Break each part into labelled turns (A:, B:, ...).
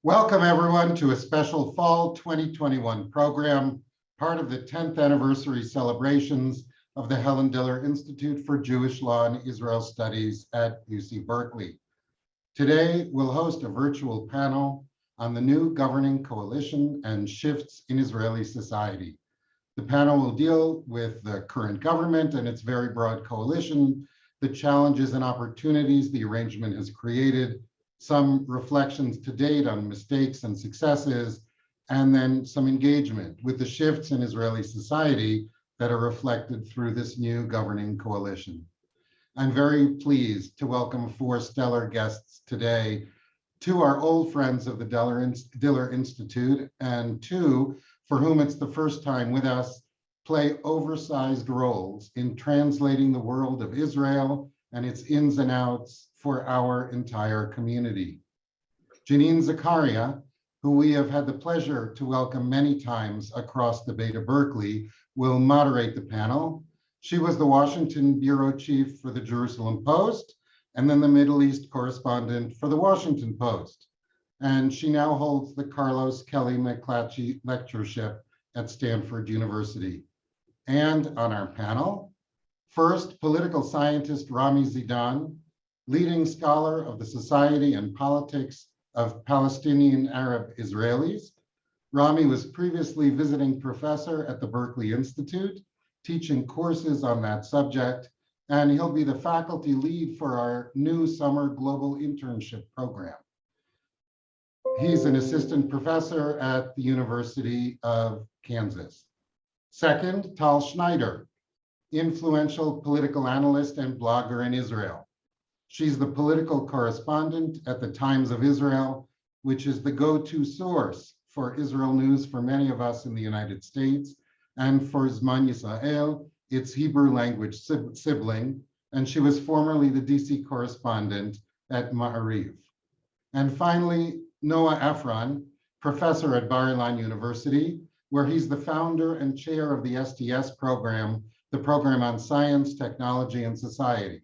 A: Welcome everyone to a special fall 2021 program, part of the 10th anniversary celebrations of the Helen Diller Institute for Jewish Law and Israel Studies at UC Berkeley. Today, we'll host a virtual panel on the new governing coalition and shifts in Israeli society. The panel will deal with the current government and its very broad coalition, the challenges and opportunities the arrangement has created, some reflections to date on mistakes and successes, and then some engagement with the shifts in Israeli society that are reflected through this new governing coalition. I'm very pleased to welcome four stellar guests today, two are old friends of the Diller Institute, and two for whom it's the first time with us, play oversized roles in translating the world of Israel and its ins and outs for our entire community. Janine Zacharia, who we have had the pleasure to welcome many times across the Beta Berkeley, will moderate the panel. She was the Washington bureau chief for the Jerusalem Post, and then the Middle East correspondent for the Washington Post. And she now holds the Carlos Kelly McClatchy Lectureship at Stanford University. And on our panel, first, political scientist Rami Zeedan, leading scholar of the Society and Politics of Palestinian Arab Israelis. Rami was previously visiting professor at the Berkeley Institute, teaching courses on that subject, and he'll be the faculty lead for our new summer global internship program. He's an assistant professor at the University of Kansas. Second, Tal Schneider, influential political analyst and blogger in Israel. She's the political correspondent at the Times of Israel, which is the go-to source for Israel news for many of us in the United States, and for Zman Yisrael, its Hebrew language sibling, and she was formerly the DC correspondent at Ma'ariv. And finally, Noah Efron, professor at Bar-Ilan University, where he's the founder and chair of the STS program, the program on science, technology, and society.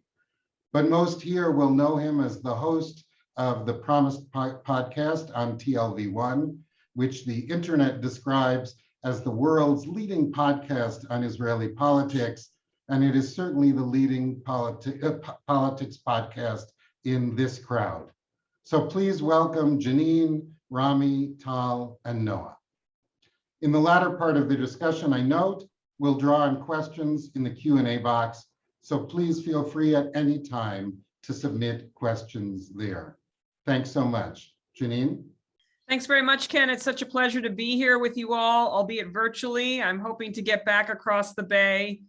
A: But most here will know him as the host of the Promised podcast on TLV1, which the internet describes as the world's leading podcast on Israeli politics, and it is certainly the leading politics podcast in this crowd. So please welcome Janine, Rami, Tal, and Noah. In the latter part of the discussion, I note, we'll draw on questions in the Q&A box, so please feel free at any time to submit questions there. Thanks so much. Janine?
B: Thanks very much, Ken. It's such a pleasure to be here with you all, albeit virtually. I'm hoping to get back across the Bay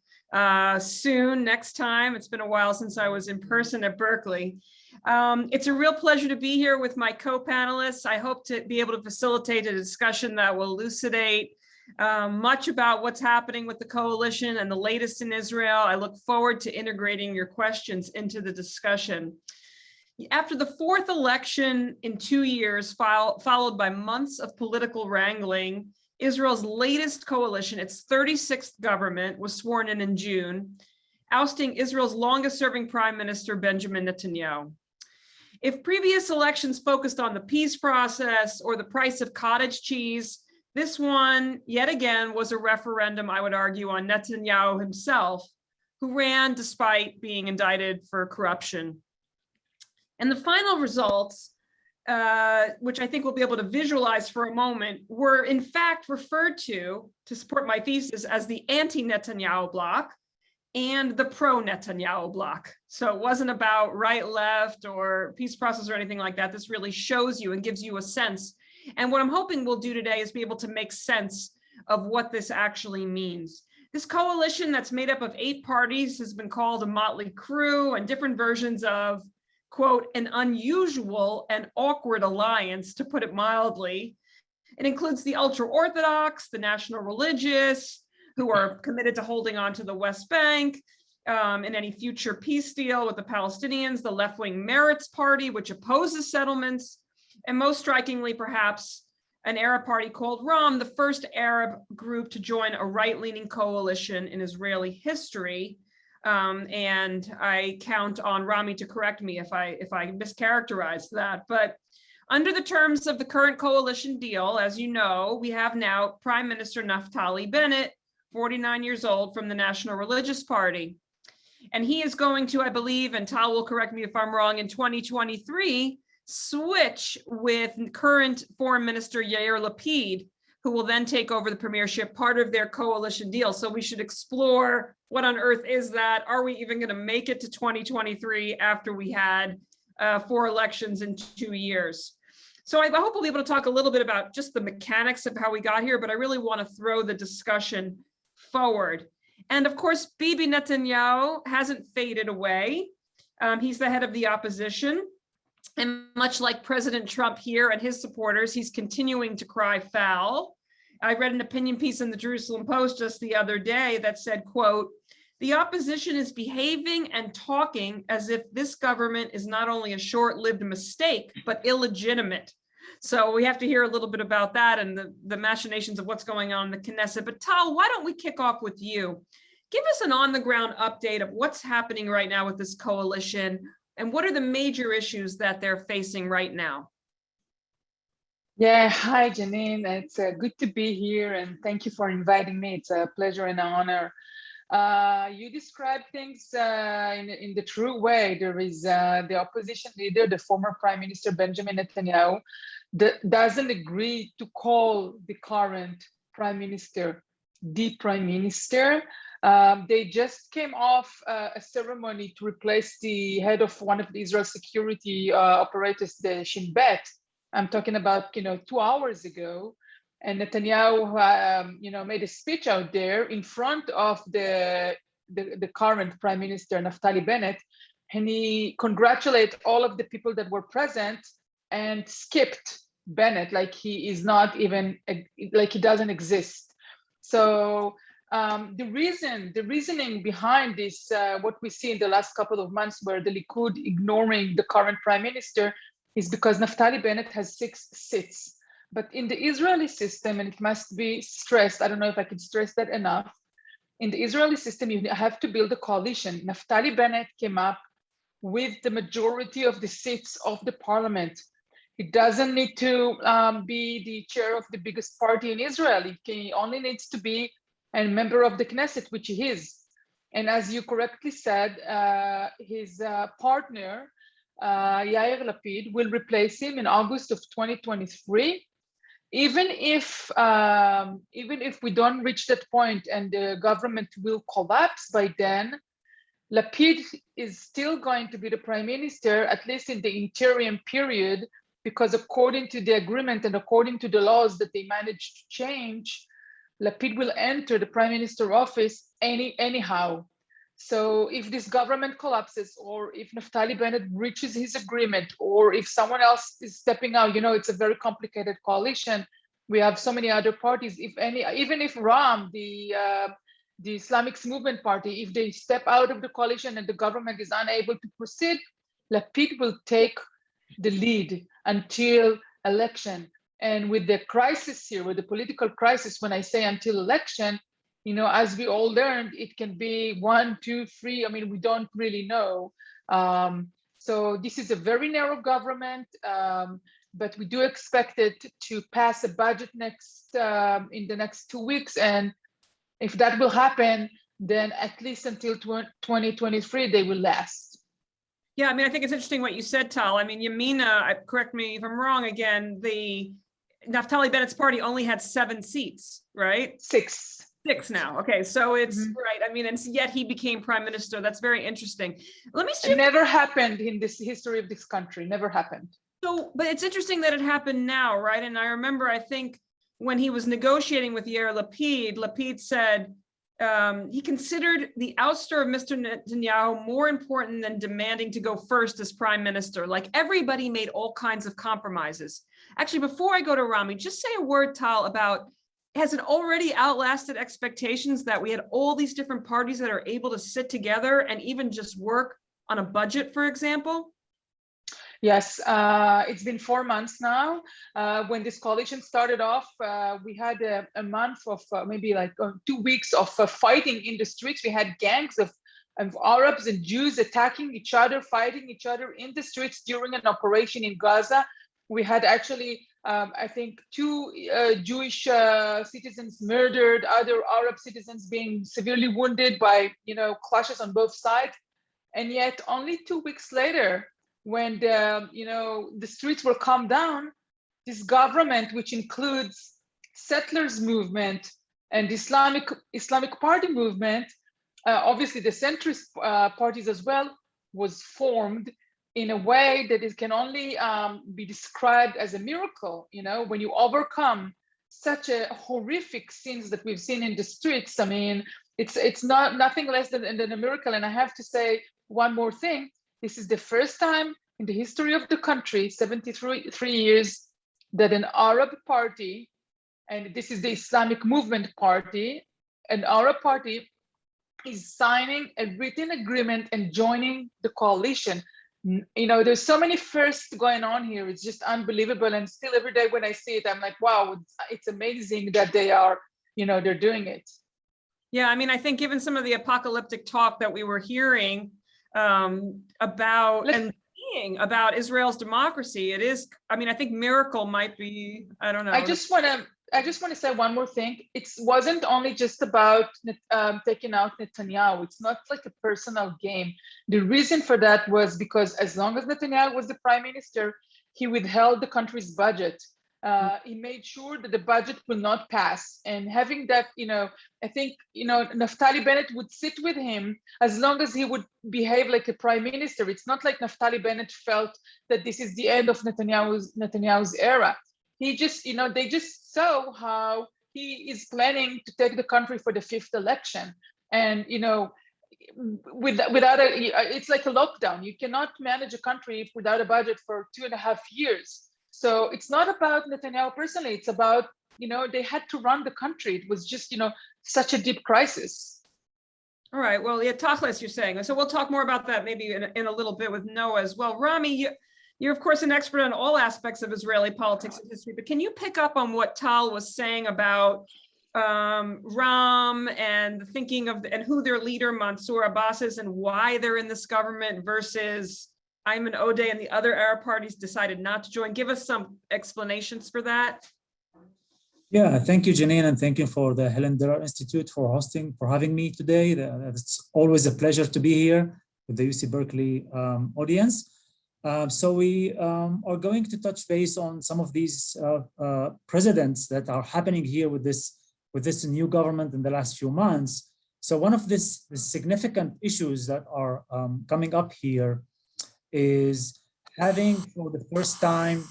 B: soon, next time. It's been a while since I was in person at Berkeley. It's a real pleasure to be here with my co-panelists. I hope to be able to facilitate a discussion that will elucidate much about what's happening with the coalition and the latest in Israel. I look forward to integrating your questions into the discussion. After the fourth election in 2 years, followed by months of political wrangling, Israel's latest coalition, its 36th government, was sworn in June, ousting Israel's longest-serving prime minister, Benjamin Netanyahu. If previous elections focused on the peace process or the price of cottage cheese, this one, yet again, was a referendum, I would argue, on Netanyahu himself, who ran despite being indicted for corruption. And the final results, which I think we'll be able to visualize for a moment, were in fact referred to support my thesis, as the anti-Netanyahu bloc and the pro-Netanyahu bloc. So it wasn't about right, left, or peace process or anything like that. This really shows you and gives you a sense. And what I'm hoping we'll do today is be able to make sense of what this actually means. This coalition that's made up of 8 parties has been called a motley crew, and different versions of, quote, an unusual and awkward alliance, to put it mildly. It includes the ultra-Orthodox, the national religious, who are committed to holding on to the West Bank in any future peace deal with the Palestinians, the left-wing Meretz Party, which opposes settlements, and most strikingly, perhaps, an Arab party called Ram, the first Arab group to join a right-leaning coalition in Israeli history. And I count on Rami to correct me if I mischaracterize that. But Under the terms of the current coalition deal, as you know, we have now Prime Minister Naftali Bennett, 49 years old, from the National Religious Party. And he is going to, I believe, and Tal will correct me if I'm wrong, in 2023, switch with current Foreign Minister Yair Lapid, who will then take over the premiership, part of their coalition deal. So we should explore what on earth is that? Are we even going to make it to 2023 after we had 4 elections in 2 years? So I hope we'll be able to talk a little bit about just the mechanics of how we got here, but I really want to throw the discussion forward. And of course, Bibi Netanyahu hasn't faded away. He's the head of the opposition. And much like President Trump here and his supporters, he's continuing to cry foul. I read an opinion piece in the Jerusalem Post just the other day that said, quote, "The opposition is behaving and talking as if this government is not only a short-lived mistake, but illegitimate." So we have to hear a little bit about that and the machinations of what's going on in the Knesset. But Tal, why don't we kick off with you? Give us an on-the-ground update of what's happening right now with this coalition and what are the major issues that they're facing right now?
C: Yeah, hi, Janine. It's good to be here, and thank you for inviting me. It's a pleasure and an honor. You described things in the true way. There is the opposition leader, the former Prime Minister Benjamin Netanyahu, that doesn't agree to call the current Prime Minister the Prime Minister. They just came off a ceremony to replace the head of one of the Israel security operators, the Shin Bet. I'm talking about 2 hours ago, and Netanyahu made a speech out there in front of the current Prime Minister Naftali Bennett, and he congratulated all of the people that were present and skipped Bennett like he is not even, like he doesn't exist. So the reasoning behind this, what we see in the last couple of months, where the Likud ignoring the current Prime Minister, is because Naftali Bennett has 6 seats. But in the Israeli system, and it must be stressed, I don't know if I can stress that enough, in the Israeli system, you have to build a coalition. Naftali Bennett came up with the majority of the seats of the parliament. He doesn't need to be the chair of the biggest party in Israel. He only needs to be a member of the Knesset, which he is. And as you correctly said, his partner, Yair Lapid, will replace him in August of 2023. Even if we don't reach that point and the government will collapse by then, Lapid is still going to be the prime minister, at least in the interim period, because according to the agreement and according to the laws that they managed to change, Lapid will enter the prime minister office anyhow. So if this government collapses, or if Naftali Bennett reaches his agreement, or if someone else is stepping out, it's a very complicated coalition. We have so many other parties. Even if Ram, the Islamic Movement Party, if they step out of the coalition and the government is unable to proceed, Lapid will take the lead until election. And with the crisis here, with the political crisis, when I say until election, as we all learned, it can be 1, 2, 3. I mean, we don't really know. So this is a very narrow government, but we do expect it to pass a budget in the next 2 weeks. And if that will happen, then at least until 2023, they will last.
B: Yeah, I mean, I think it's interesting what you said, Tal. I mean, Yamina, correct me if I'm wrong again, the Naftali Bennett's party only had 7 seats, right?
C: 6.
B: 6 now. Okay, so it's right. I mean, and yet he became prime minister. That's very interesting. Let me see.
C: It never happened in this history of this country. Never happened.
B: So, but it's interesting that it happened now, right? And I remember, I think when he was negotiating with Yair Lapid, Lapid said he considered the ouster of Mr. Netanyahu more important than demanding to go first as prime minister. Like, everybody made all kinds of compromises. Actually, before I go to Rami, just say a word, Tal, about, has it already outlasted expectations that we had all these different parties that are able to sit together and even just work on a budget, for example?
C: Yes, it's been 4 months now. When this coalition started off, we had a month of maybe like 2 weeks of fighting in the streets. We had gangs of Arabs and Jews attacking each other, fighting each other in the streets during an operation in Gaza. We had actually, I think, two Jewish citizens murdered, other Arab citizens being severely wounded by, clashes on both sides. And yet only 2 weeks later, when the streets were calmed down, this government, which includes settlers movement and Islamic Party movement, obviously the centrist parties as well, was formed in a way that it can only be described as a miracle. When you overcome such a horrific scenes that we've seen in the streets, I mean, it's nothing less than a miracle. And I have to say one more thing. This is the first time in the history of the country, 73 years, that an Arab party, and this is the Islamic Movement Party, an Arab party is signing a written agreement and joining the coalition. There's so many firsts going on here. It's just unbelievable. And still every day when I see it, I'm like, wow, it's amazing that they are, they're doing it.
B: Yeah, I mean, I think given some of the apocalyptic talk that we were hearing about and seeing about Israel's democracy, it is, I mean, I think miracle might be, I don't know.
C: I just want to say one more thing. It wasn't only just about taking out Netanyahu. It's not like a personal game. The reason for that was because as long as Netanyahu was the prime minister, he withheld the country's budget. He made sure that the budget will not pass. And having that, I think, Naftali Bennett would sit with him as long as he would behave like a prime minister. It's not like Naftali Bennett felt that this is the end of Netanyahu's era. He just, they just saw how he is planning to take the country for the 5th election. And, it's like a lockdown. You cannot manage a country without a budget for 2.5 years. So it's not about Netanyahu personally. It's about, they had to run the country. It was just, such a deep crisis.
B: All right. Well, yeah, Tachlis, you're saying. So we'll talk more about that maybe in a little bit with Noah as well. Rami, you're of course an expert on all aspects of Israeli politics and history, but can you pick up on what Tal was saying about Ram and the thinking of and who their leader Mansour Abbas is and why they're in this government versus Ayman Odeh and the other Arab parties decided not to join? Give us some explanations for that.
D: Yeah, thank you, Janine, and thank you for the Helen Diller Institute for having me today. It's always a pleasure to be here with the UC Berkeley audience. So we are going to touch base on some of these precedents that are happening here with this new government in the last few months. So one of the significant issues that are coming up here is having for the first time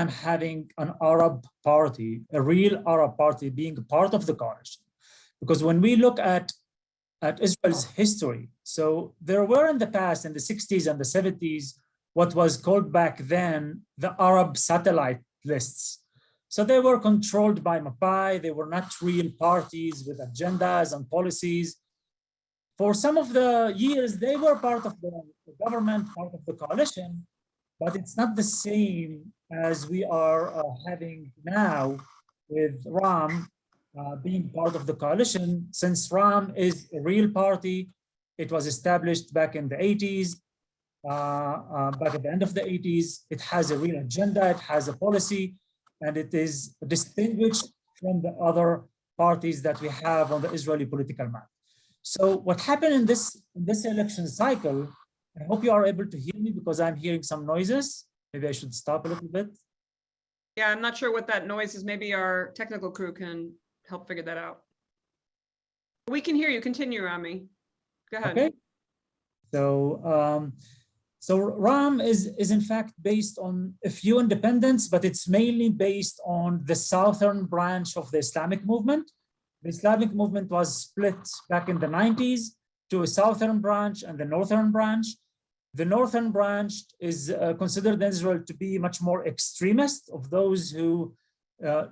D: having an Arab party, a real Arab party being part of the coalition. Because when we look at Israel's history, so there were in the past, in the 60s and the 70s, what was called back then the Arab satellite lists. So they were controlled by Mapai. They were not real parties with agendas and policies. For some of the years, they were part of the government, part of the coalition, but it's not the same as we are having now with Ram being part of the coalition, since Ram is a real party. It was established back in the 80s, back at the end of the 80s. It has a real agenda, it has a policy, and it is distinguished from the other parties that we have on the Israeli political map. So what happened in this election cycle, I hope you are able to hear me because I'm hearing some noises. Maybe I should stop a little bit.
B: Yeah, I'm not sure what that noise is. Maybe our technical crew can help figure that out. We can hear you. Continue, Rami. Go ahead.
D: Okay. So Ram is in fact based on a few independents, but it's mainly based on the southern branch of the Islamic movement. The Islamic movement was split back in the 90s to a southern branch and the northern branch. The northern branch is considered in Israel to be much more extremist, of those who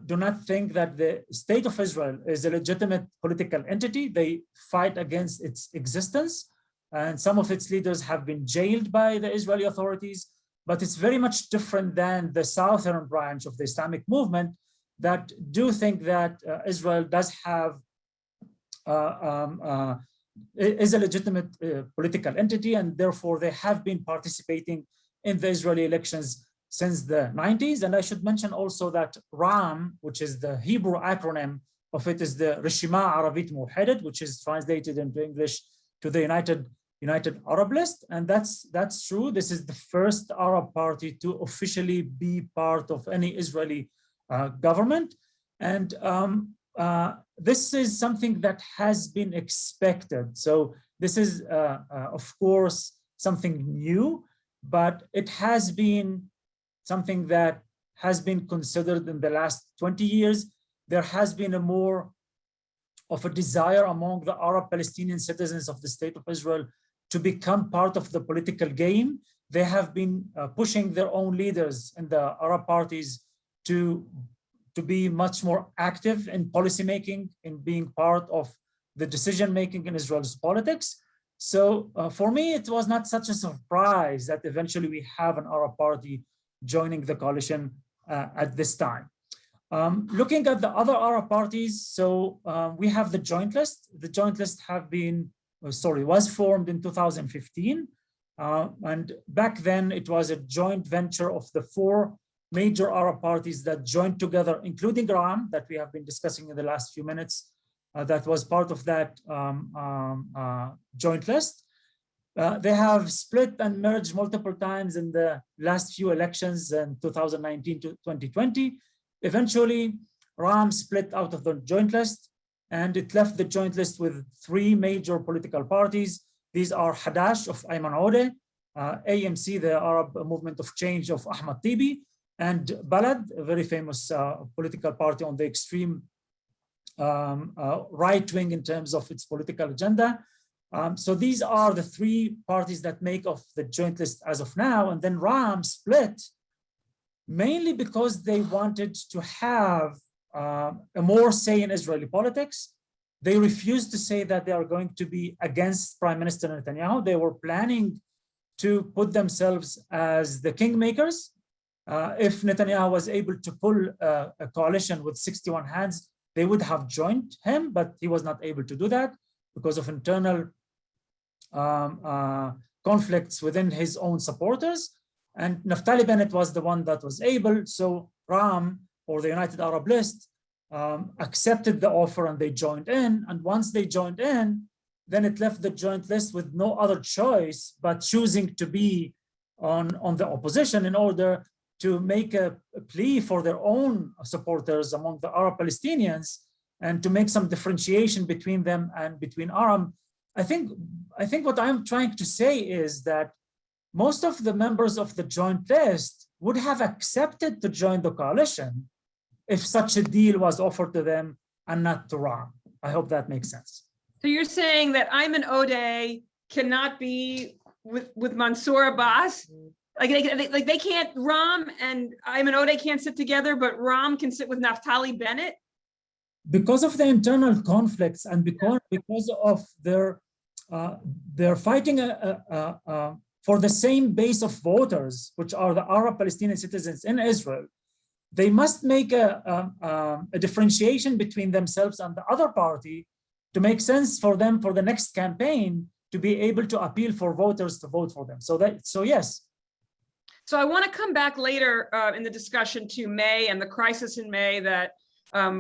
D: do not think that the state of Israel is a legitimate political entity. They fight against its existence, and some of its leaders have been jailed by the Israeli authorities. But it's very much different than the southern branch of the Islamic movement that do think that Israel does have is a legitimate political entity, and therefore they have been participating in the Israeli elections since the 90s. And I should mention also that RAM, which is the Hebrew acronym of it, is the Reshima Aravit Muhaddad, which is translated into English to the United Arab List. And that's true. This is the first Arab party to officially be part of any Israeli government. And this is something that has been expected. So this is, of course, something new, but it has been something that has been considered in the last 20 years. There has been a more of a desire among the Arab Palestinian citizens of the State of Israel to become part of the political game. They have been pushing their own leaders in the Arab parties to be much more active in policymaking, in being part of the decision-making in Israel's politics. So for me, it was not such a surprise that eventually we have an Arab party joining the coalition at this time. Looking at the other Arab parties, so we have the Joint List. The Joint List was formed in 2015. And back then it was a joint venture of the 4 major Arab parties that joined together, including RAM, that we have been discussing in the last few minutes, that was part of that Joint List. They have split and merged multiple times in the last few elections in 2019 to 2020. Eventually, RAM split out of the Joint List, and it left the Joint List with 3 major political parties. These are Hadash of Ayman Odeh, AMC, the Arab Movement of Change of Ahmad Tibi, and Balad, a very famous political party on the extreme right wing in terms of its political agenda. So these are the 3 parties that make up the Joint List as of now. And then RAM split mainly because they wanted to have a more say in Israeli politics. They refused to say that they are going to be against Prime Minister Netanyahu. They were planning to put themselves as the kingmakers. If Netanyahu was able to pull a coalition with 61 hands, they would have joined him, but he was not able to do that because of internal conflicts within his own supporters. And Naftali Bennett was the one that was able. So RAM, or the United Arab List, accepted the offer and they joined in. And once they joined in, then it left the Joint List with no other choice but choosing to be on the opposition in order to make a plea for their own supporters among the Arab Palestinians and to make some differentiation between them and between Arab. I think what I'm trying to say is that most of the members of the Joint List would have accepted to join the coalition if such a deal was offered to them and not to RAM. I hope that makes sense.
B: So you're saying that Ayman Odeh cannot be with Mansour Abbas? Like they can't, Ram and Ayman Odeh can't sit together, but Ram can sit with Naftali Bennett?
D: Because of the internal conflicts and because of their fighting for the same base of voters, which are the Arab Palestinian citizens in Israel, they must make a differentiation between themselves and the other party to make sense for them for the next campaign to be able to appeal for voters to vote for them. So yes.
B: So I want to come back later in the discussion to May and the crisis in May that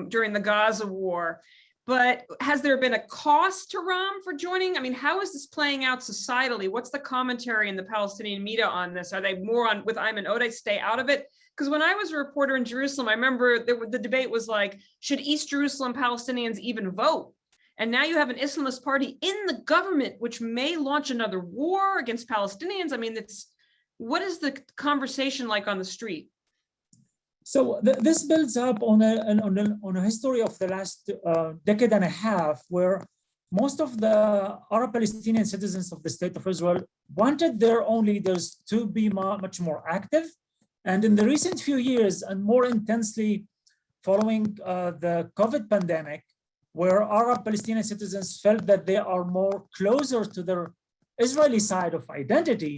B: during the Gaza war. But has there been a cost to Ram for joining? I mean, how is this playing out societally? What's the commentary in the Palestinian media on this? Are they more on with Ayman Odeh, stay out of it? Because when I was a reporter in Jerusalem, I remember the debate was like, should East Jerusalem Palestinians even vote? And now you have an Islamist party in the government, which may launch another war against Palestinians. I mean, what is the conversation like on the street?
D: So this builds up on a history of the last decade and a half, where most of the Arab Palestinian citizens of the State of Israel wanted their own leaders to be much more active. And in the recent few years, and more intensely following the COVID pandemic, where Arab Palestinian citizens felt that they are more closer to their Israeli side of identity,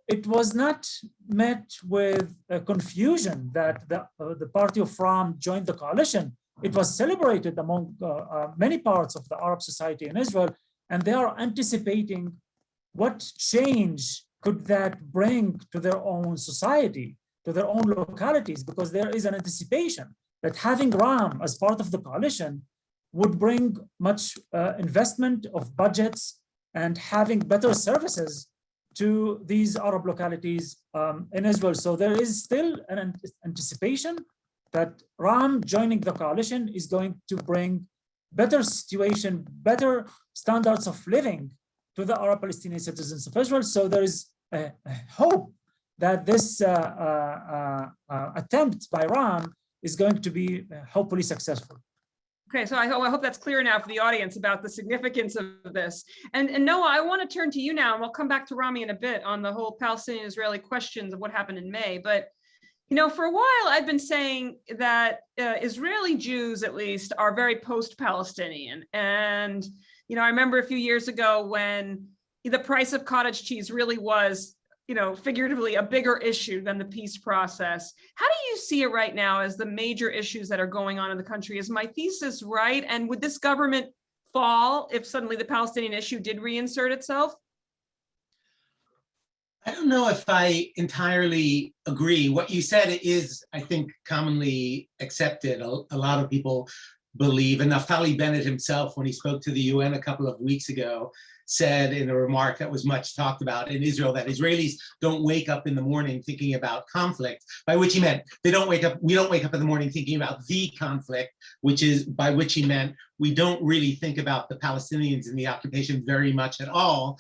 D: it was not met with confusion that the party of Ram joined the coalition. It was celebrated among many parts of the Arab society in Israel, and they are anticipating what change could that bring to their own society. to their own localities, because there is an anticipation that having Ram as part of the coalition would bring much investment of budgets and having better services to these Arab localities in Israel. So there is still an anticipation that Ram joining the coalition is going to bring better situation, better standards of living to the Arab Palestinian citizens of Israel. So there is a hope that this attempt by Ram is going to be hopefully successful.
B: Okay, so I hope that's clear now for the audience about the significance of this. And Noah, I want to turn to you now, and we'll come back to Rami in a bit on the whole Palestinian-Israeli questions of what happened in May. But, you know, for a while, I've been saying that Israeli Jews, at least, are very post-Palestinian. And, you know, I remember a few years ago when the price of cottage cheese really was, you know, figuratively a bigger issue than the peace process. How do you see it right now as the major issues that are going on in the country? Is my thesis right? And would this government fall if suddenly the Palestinian issue did reinsert itself?
E: I don't know if I entirely agree. What you said is, I think, commonly accepted. A lot of people believe, and Naftali Bennett himself, when he spoke to the UN a couple of weeks ago, said in a remark that was much talked about in Israel that Israelis don't wake up in the morning thinking about conflict, by which he meant we don't wake up in the morning thinking about the conflict, by which he meant we don't really think about the Palestinians in the occupation very much at all.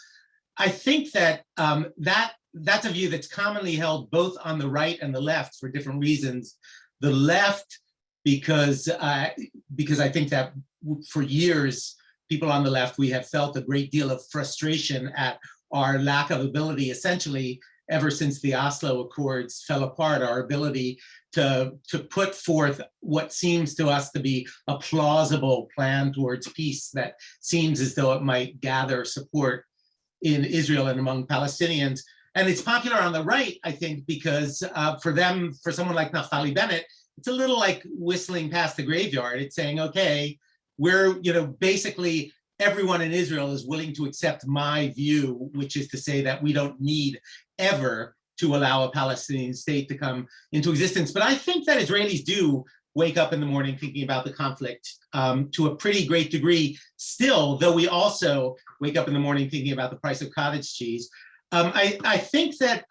E: I think that that's a view that's commonly held both on the right and the left for different reasons. The left, because I think that for years, people on the left, we have felt a great deal of frustration at our lack of ability, essentially, ever since the Oslo Accords fell apart, our ability to put forth what seems to us to be a plausible plan towards peace that seems as though it might gather support in Israel and among Palestinians. And it's popular on the right, I think, because for someone like Naftali Bennett, it's a little like whistling past the graveyard. It's saying, okay, we're, basically everyone in Israel is willing to accept my view, which is to say that we don't need ever to allow a Palestinian state to come into existence. But I think that Israelis do wake up in the morning thinking about the conflict to a pretty great degree still, though we also wake up in the morning thinking about the price of cottage cheese. I think that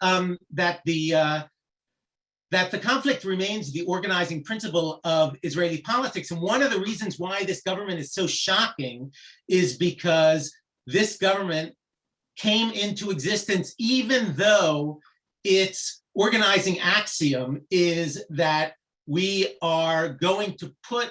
E: that the conflict remains the organizing principle of Israeli politics. And one of the reasons why this government is so shocking is because this government came into existence even though its organizing axiom is that we are going to put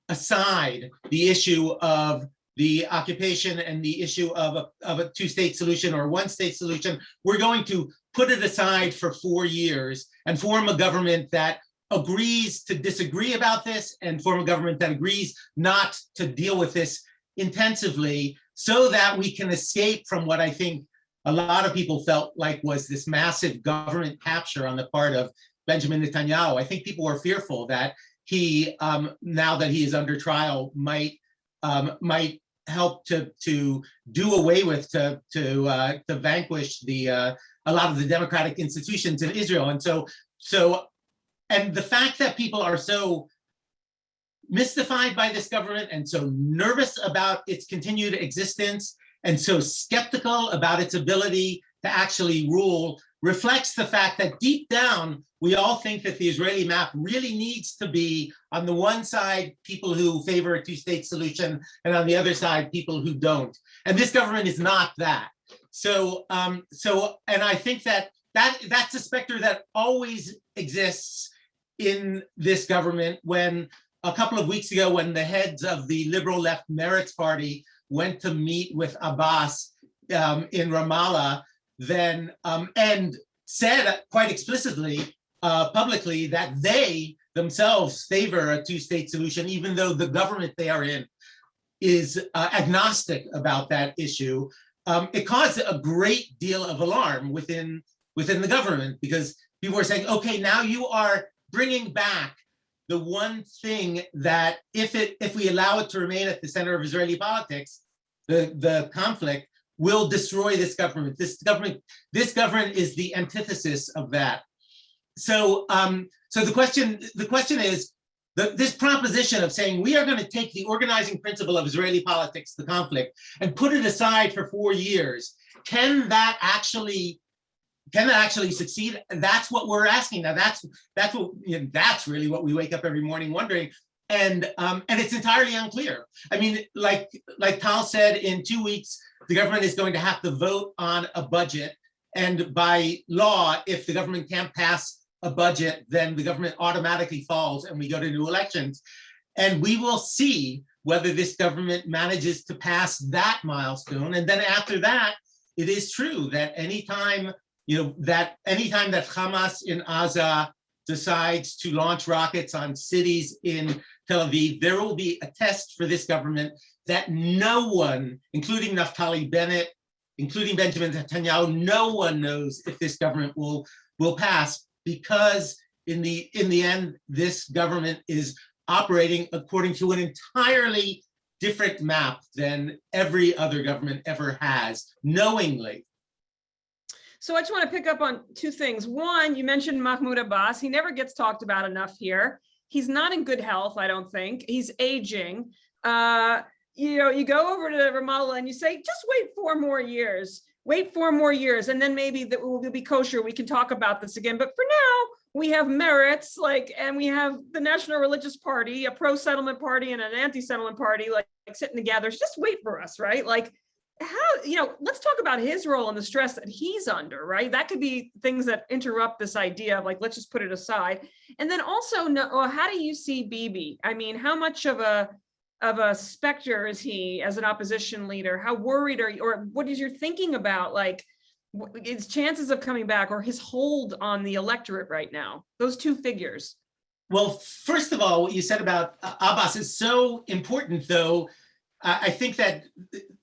E: aside the issue of the occupation and the issue of a two-state solution or one-state solution. We're going to put it aside for 4 years and form a government that agrees to disagree about this and form a government that agrees not to deal with this intensively so that we can escape from what I think a lot of people felt like was this massive government capture on the part of Benjamin Netanyahu. I think people were fearful that he, now that he is under trial, might help to do away with, to vanquish a lot of the democratic institutions in Israel. And and the fact that people are so mystified by this government and so nervous about its continued existence and so skeptical about its ability to actually rule reflects the fact that deep down, we all think that the Israeli map really needs to be, on the one side, people who favor a two-state solution, and on the other side, people who don't. And this government is not that. And I think that's a specter that always exists in this government. When a couple of weeks ago, when the heads of the liberal left Meretz party went to meet with Abbas in Ramallah, then and said quite explicitly publicly that they themselves favor a two-state solution, even though the government they are in is agnostic about that issue. It caused a great deal of alarm within the government, because people were saying, okay, now you are bringing back the one thing that if we allow it to remain at the center of Israeli politics, the conflict will destroy this government. This government is the antithesis of that. so the question is, this proposition of saying we are going to take the organizing principle of Israeli politics, the conflict, and put it aside for 4 years. Can that actually succeed? And that's what we're asking now. That's really what we wake up every morning wondering. And it's entirely unclear. I mean, like Tal said, in 2 weeks, the government is going to have to vote on a budget. And by law, if the government can't pass a budget, then the government automatically falls and we go to new elections. And we will see whether this government manages to pass that milestone. And then after that, it is true that anytime that Hamas in Gaza decides to launch rockets on cities in Tel Aviv, there will be a test for this government that no one, including Naftali Bennett, including Benjamin Netanyahu, no one knows if this government will pass, because in the end, this government is operating according to an entirely different map than every other government ever has, knowingly.
B: So I just want to pick up on 2 things. One, you mentioned Mahmoud Abbas. He never gets talked about enough here. He's not in good health, I don't think. He's aging. You go over to Ramallah and you say, just wait 4 more years. Wait 4 more years, and then maybe that will be kosher. We can talk about this again. But for now, we have Meretz, and we have the National Religious Party, a pro-settlement party and an anti-settlement party, sitting together. Just wait for us, right? Let's talk about his role and the stress that he's under, right? That could be things that interrupt this idea of let's just put it aside. And then also, how do you see Bibi? I mean, how much of a specter is he as an opposition leader? How worried are you, or what is your thinking about his chances of coming back or his hold on the electorate right now? Those 2 figures.
E: Well, first of all, what you said about Abbas is so important, though. I think that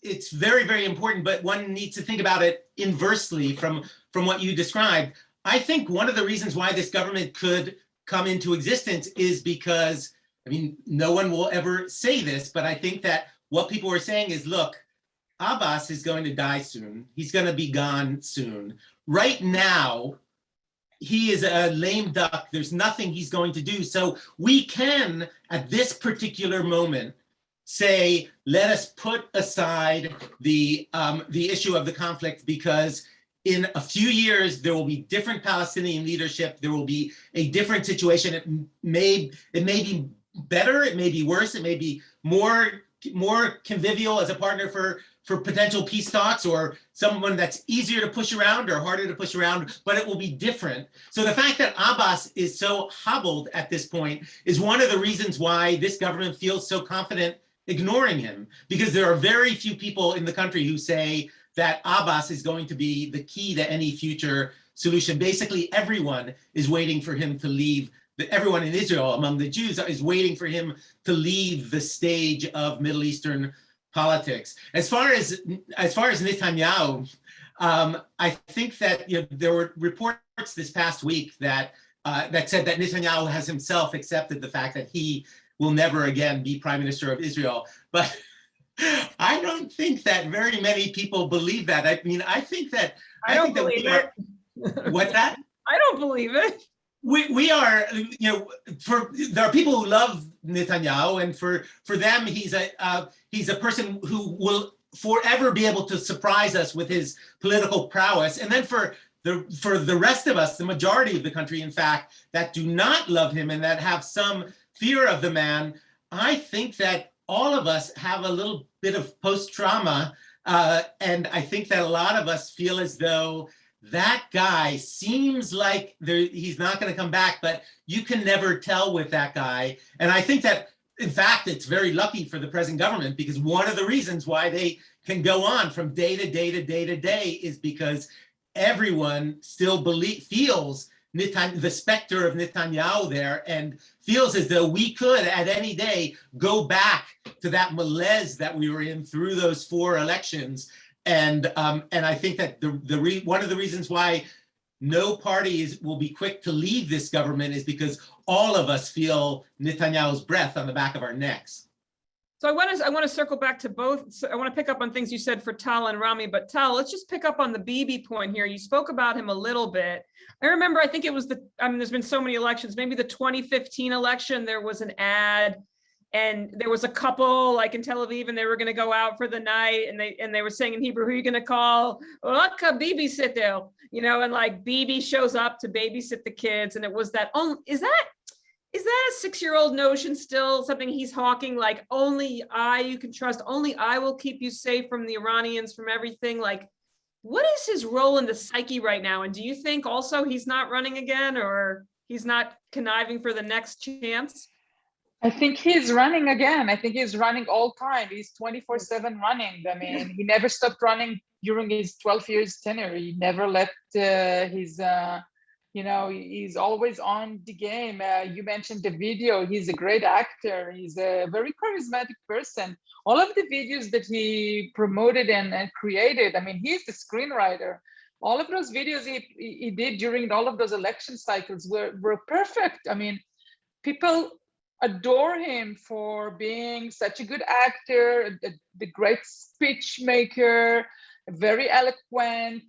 E: it's very, very important, but one needs to think about it inversely from what you described. I think one of the reasons why this government could come into existence is because, no one will ever say this, but I think that what people are saying is, look, Abbas is going to die soon. He's going to be gone soon. Right now, he is a lame duck. There's nothing he's going to do. So we can, at this particular moment, say, let us put aside the issue of the conflict, because in a few years, there will be different Palestinian leadership. There will be a different situation. It may be better, it may be worse, it may be more convivial as a partner for potential peace talks, or someone that's easier to push around or harder to push around, but it will be different. So the fact that Abbas is so hobbled at this point is one of the reasons why this government feels so confident ignoring him, because there are very few people in the country who say that Abbas is going to be the key to any future solution. Basically, everyone is waiting for him to leave. Everyone in Israel, among the Jews, is waiting for him to leave the stage of Middle Eastern politics. As far as Netanyahu, I think that there were reports this past week that said that Netanyahu has himself accepted the fact that he will never again be prime minister of Israel. But I don't think that very many people believe that. I think that what's that?
B: I don't believe it.
E: We are, there are people who love Netanyahu, and for them, he's a person who will forever be able to surprise us with his political prowess. And then for the rest of us, the majority of the country, in fact, that do not love him and that have some fear of the man, I think that all of us have a little bit of post-trauma, and I think that a lot of us feel as though that guy seems like he's not going to come back, but you can never tell with that guy. And I think that, in fact, it's very lucky for the present government, because one of the reasons why they can go on from day to day to day to day is because everyone still feels the specter of Netanyahu there, and feels as though we could at any day go back to that malaise that we were in through those 4 elections. And I think that one of the reasons why no party will be quick to leave this government is because all of us feel Netanyahu's breath on the back of our necks.
B: So I want to circle back to both. So I want to pick up on things you said for Tal and Rami, but Tal, let's just pick up on the Bibi point here. You spoke about him a little bit. I remember, I think it was there's been so many elections, maybe the 2015 election, there was an ad and there was a couple like in Tel Aviv and they were going to go out for the night and they were saying in Hebrew, who are you going to call? Laka babysitter, and like Bibi shows up to babysit the kids. And it was that, is that a 6-year-old notion still, something he's hawking, like only you can trust, only I will keep you safe from the Iranians, from everything? Like, what is his role in the psyche right now? And do you think also he's not running again, or he's not conniving for the next chance?
C: I think he's running again. I think he's running all time. He's 24/7 running. I mean, he never stopped running during his 12 years tenure. He never let his he's always on the game. You mentioned the video. He's a great actor. He's a very charismatic person. All of the videos that he promoted and created, I mean, he's the screenwriter. All of those videos he did during all of those election cycles were perfect. I mean, people adore him for being such a good actor, the great speech maker, very eloquent,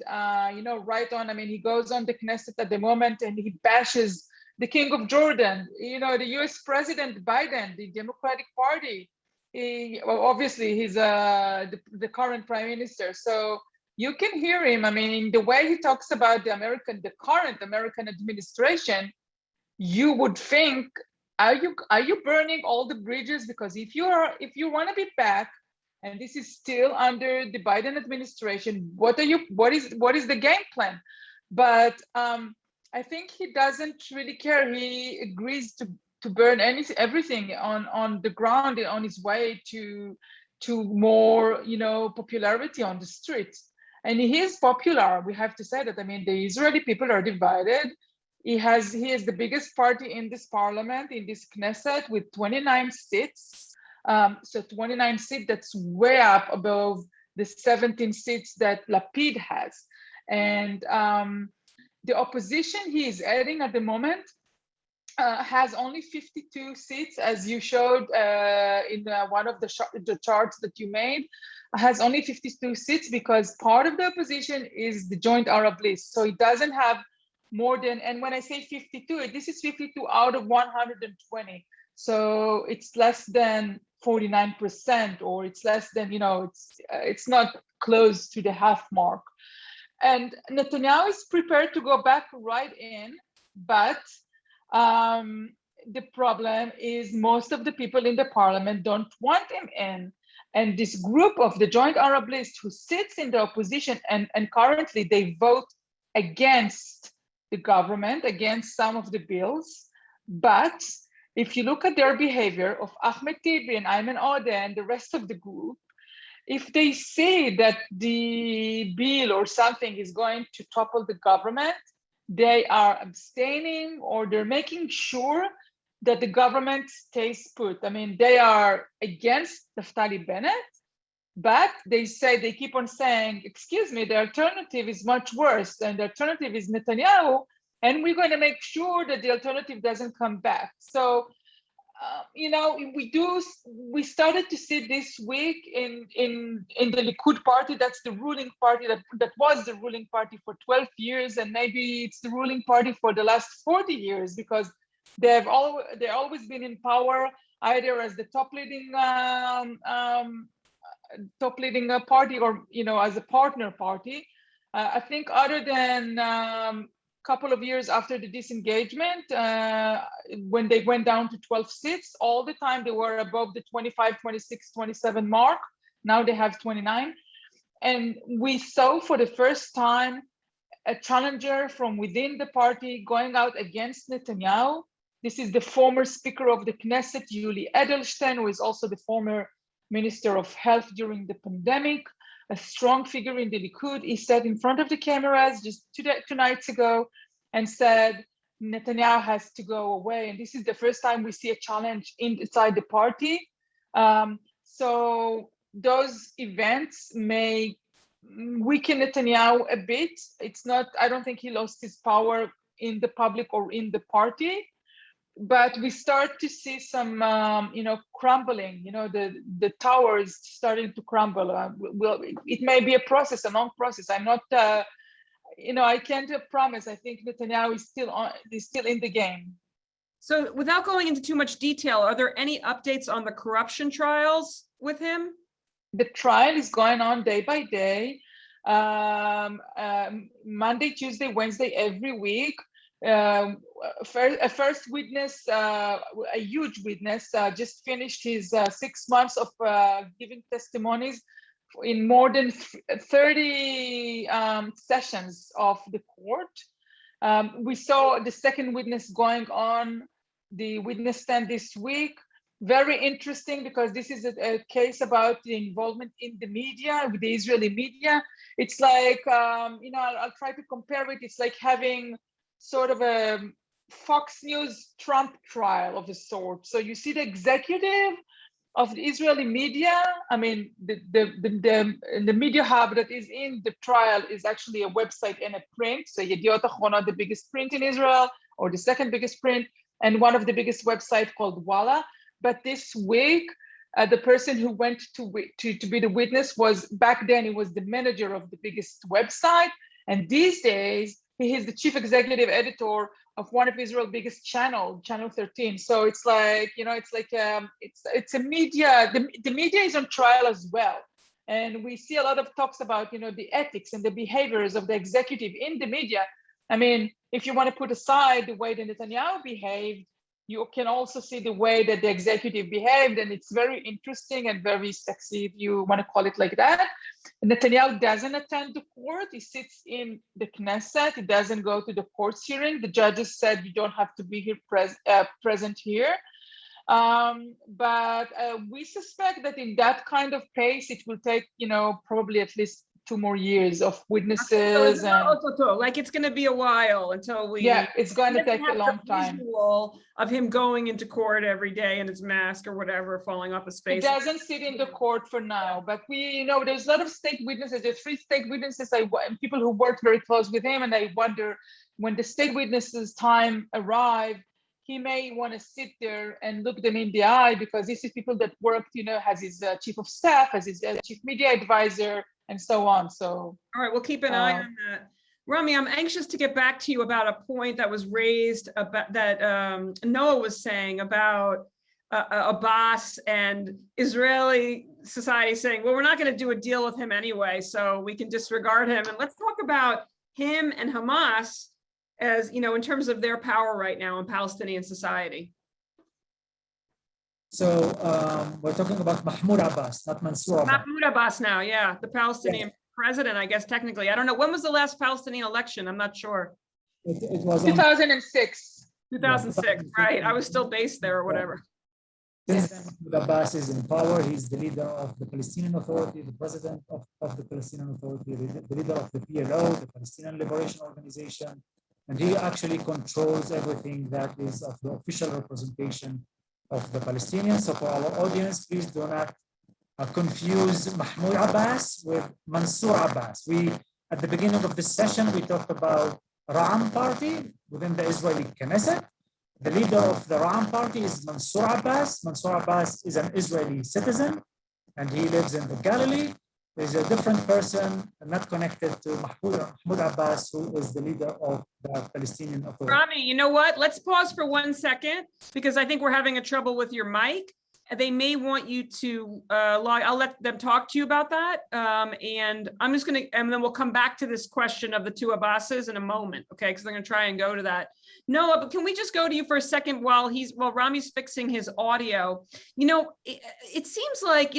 C: right on. I mean, he goes on the Knesset at the moment and he bashes the King of Jordan, the US President Biden, the Democratic Party. Obviously, he's the current prime minister. So you can hear him. I mean, the way he talks about the current American administration, you would think, are you burning all the bridges? Because if you want to be back, and this is still under the Biden administration, what is the game plan? But I think he doesn't really care. He agrees to burn everything on the ground on his way to more popularity on the streets. And he is popular. We have to say that. I mean, the Israeli people are divided. He is the biggest party in this parliament, in this Knesset, with 29 seats. So 29 seats, that's way up above the 17 seats that Lapid has. And the opposition he is adding at the moment has only 52 seats, as you showed in one of the charts that you made, has only 52 seats because part of the opposition is the Joint Arab List. So it doesn't have more than, and when I say 52, this is 52 out of 120. So it's less than 49%, or it's less than, it's not close to the half mark. And Netanyahu is prepared to go back right in, but the problem is most of the people in the parliament don't want him in. And this group of the Joint Arab List who sits in the opposition and currently they vote against the government, against some of the bills. But if you look at their behavior of Ahmed Tibi and Ayman Odeh and the rest of the group, if they say that the bill or something is going to topple the government, they are abstaining or they're making sure that the government stays put. I mean, they are against Naftali Bennett, but they keep on saying, excuse me, the alternative is much worse, and the alternative is Netanyahu, and we're going to make sure that the alternative doesn't come back. So, we started to see this week in the Likud party, that's the ruling party, that was the ruling party for 12 years, and maybe it's the ruling party for the last 40 years, because they've always been in power, either as the top leading party or as a partner party. I think other than couple of years after the disengagement, when they went down to 12 seats, all the time they were above the 25, 26, 27 mark. Now they have 29. And we saw for the first time a challenger from within the party going out against Netanyahu. This is the former Speaker of the Knesset, Yuli Edelstein, who is also the former Minister of Health during the pandemic, a strong figure in the Likud. He sat in front of the cameras just two nights ago and said Netanyahu has to go away. And this is the first time we see a challenge inside the party. So those events may weaken Netanyahu a bit. I don't think he lost his power in the public or in the party. but we start to see some, crumbling. The tower is starting to crumble. It may be a process, a long process. I'm not, I can't promise. I think Netanyahu is still in the game.
B: So without going into too much detail, are there any updates on the corruption trials with him?
C: The trial is going on day by day, Monday, Tuesday, Wednesday, every week. A first witness, a huge witness, just finished his 6 months of giving testimonies in more than 30 sessions of the court. We saw the second witness going on the witness stand this week. Very interesting, because this is a case about the involvement in the media, with the Israeli media. It's like, I'll try to compare it. It's like having sort of a Fox News Trump trial of a sort. So you see the executive of the Israeli media. I mean, the media hub that is in the trial is actually a website and a print. So Yediot Ahronot, the biggest print in Israel, or the second biggest print, and one of the biggest websites called Walla. But this week, the person who went to be the witness was, back then, he was the manager of the biggest website. And these days, he is the chief executive editor of one of Israel's biggest channel 13. So it's like, it's a media, the media is on trial as well. And we see a lot of talks about, the ethics and the behaviors of the executive in the media. I mean, if you want to put aside the way that Netanyahu behaved, you can also see the way that the executive behaved, and it's very interesting and very sexy, if you want to call it like that. Netanyahu doesn't attend the court. He sits in the Knesset. He doesn't go to the court's hearing. The judges said you don't have to be here present here. But we suspect that in that kind of pace, it will take, probably at least 2 more years of witnesses.
B: Like it's going to be a while until we.
C: Yeah, it's going to take a long time.
B: Visual of him going into court every day in his mask or whatever, falling off his face.
C: He doesn't sit in the court for now, but we, there's a lot of state witnesses. There's 3 state witnesses. People who worked very close with him, and I wonder when the state witnesses' time arrive, he may want to sit there and look them in the eye, because this is people that worked, as his chief of staff, as his chief media advisor, and so on. So,
B: all right, we'll keep an eye on that. Rami, I'm anxious to get back to you about a point that was raised about that Noah was saying about Abbas and Israeli society saying, well, we're not going to do a deal with him anyway, so we can disregard him. And let's talk about him and Hamas as, in terms of their power right now in Palestinian society.
D: So we're talking about Mahmoud Abbas, not Mansour Abbas.
B: Mahmoud Abbas now, yeah, the Palestinian president, I guess, technically. I don't know. When was the last Palestinian election? I'm not sure.
D: It was
C: 2006.
B: 2006, right. I was still based there or whatever.
D: Since then, Mahmoud Abbas is in power. He's the leader of the Palestinian Authority, the president of the Palestinian Authority, the leader of the PLO, the Palestinian Liberation Organization. And he actually controls everything that is of the official representation of the Palestinians. So for our audience, please do not confuse Mahmoud Abbas with Mansour Abbas. At the beginning of this session, we talked about Ra'am party within the Israeli Knesset. The leader of the Ra'am party is Mansour Abbas. Mansour Abbas is an Israeli citizen, and he lives in the Galilee. There's a different person not connected to Mahmoud Abbas, who is the leader of the Palestinian Authority.
B: Rami, you know what? Let's pause for 1 second, because I think we're having a trouble with your mic. They may want you to log. I'll let them talk to you about that. And I'm just going to, and then we'll come back to this question of the 2 Abbases in a moment, okay? Because I'm going to try and go to that. Noah, but can we just go to you for a second while Rami's fixing his audio? It seems like,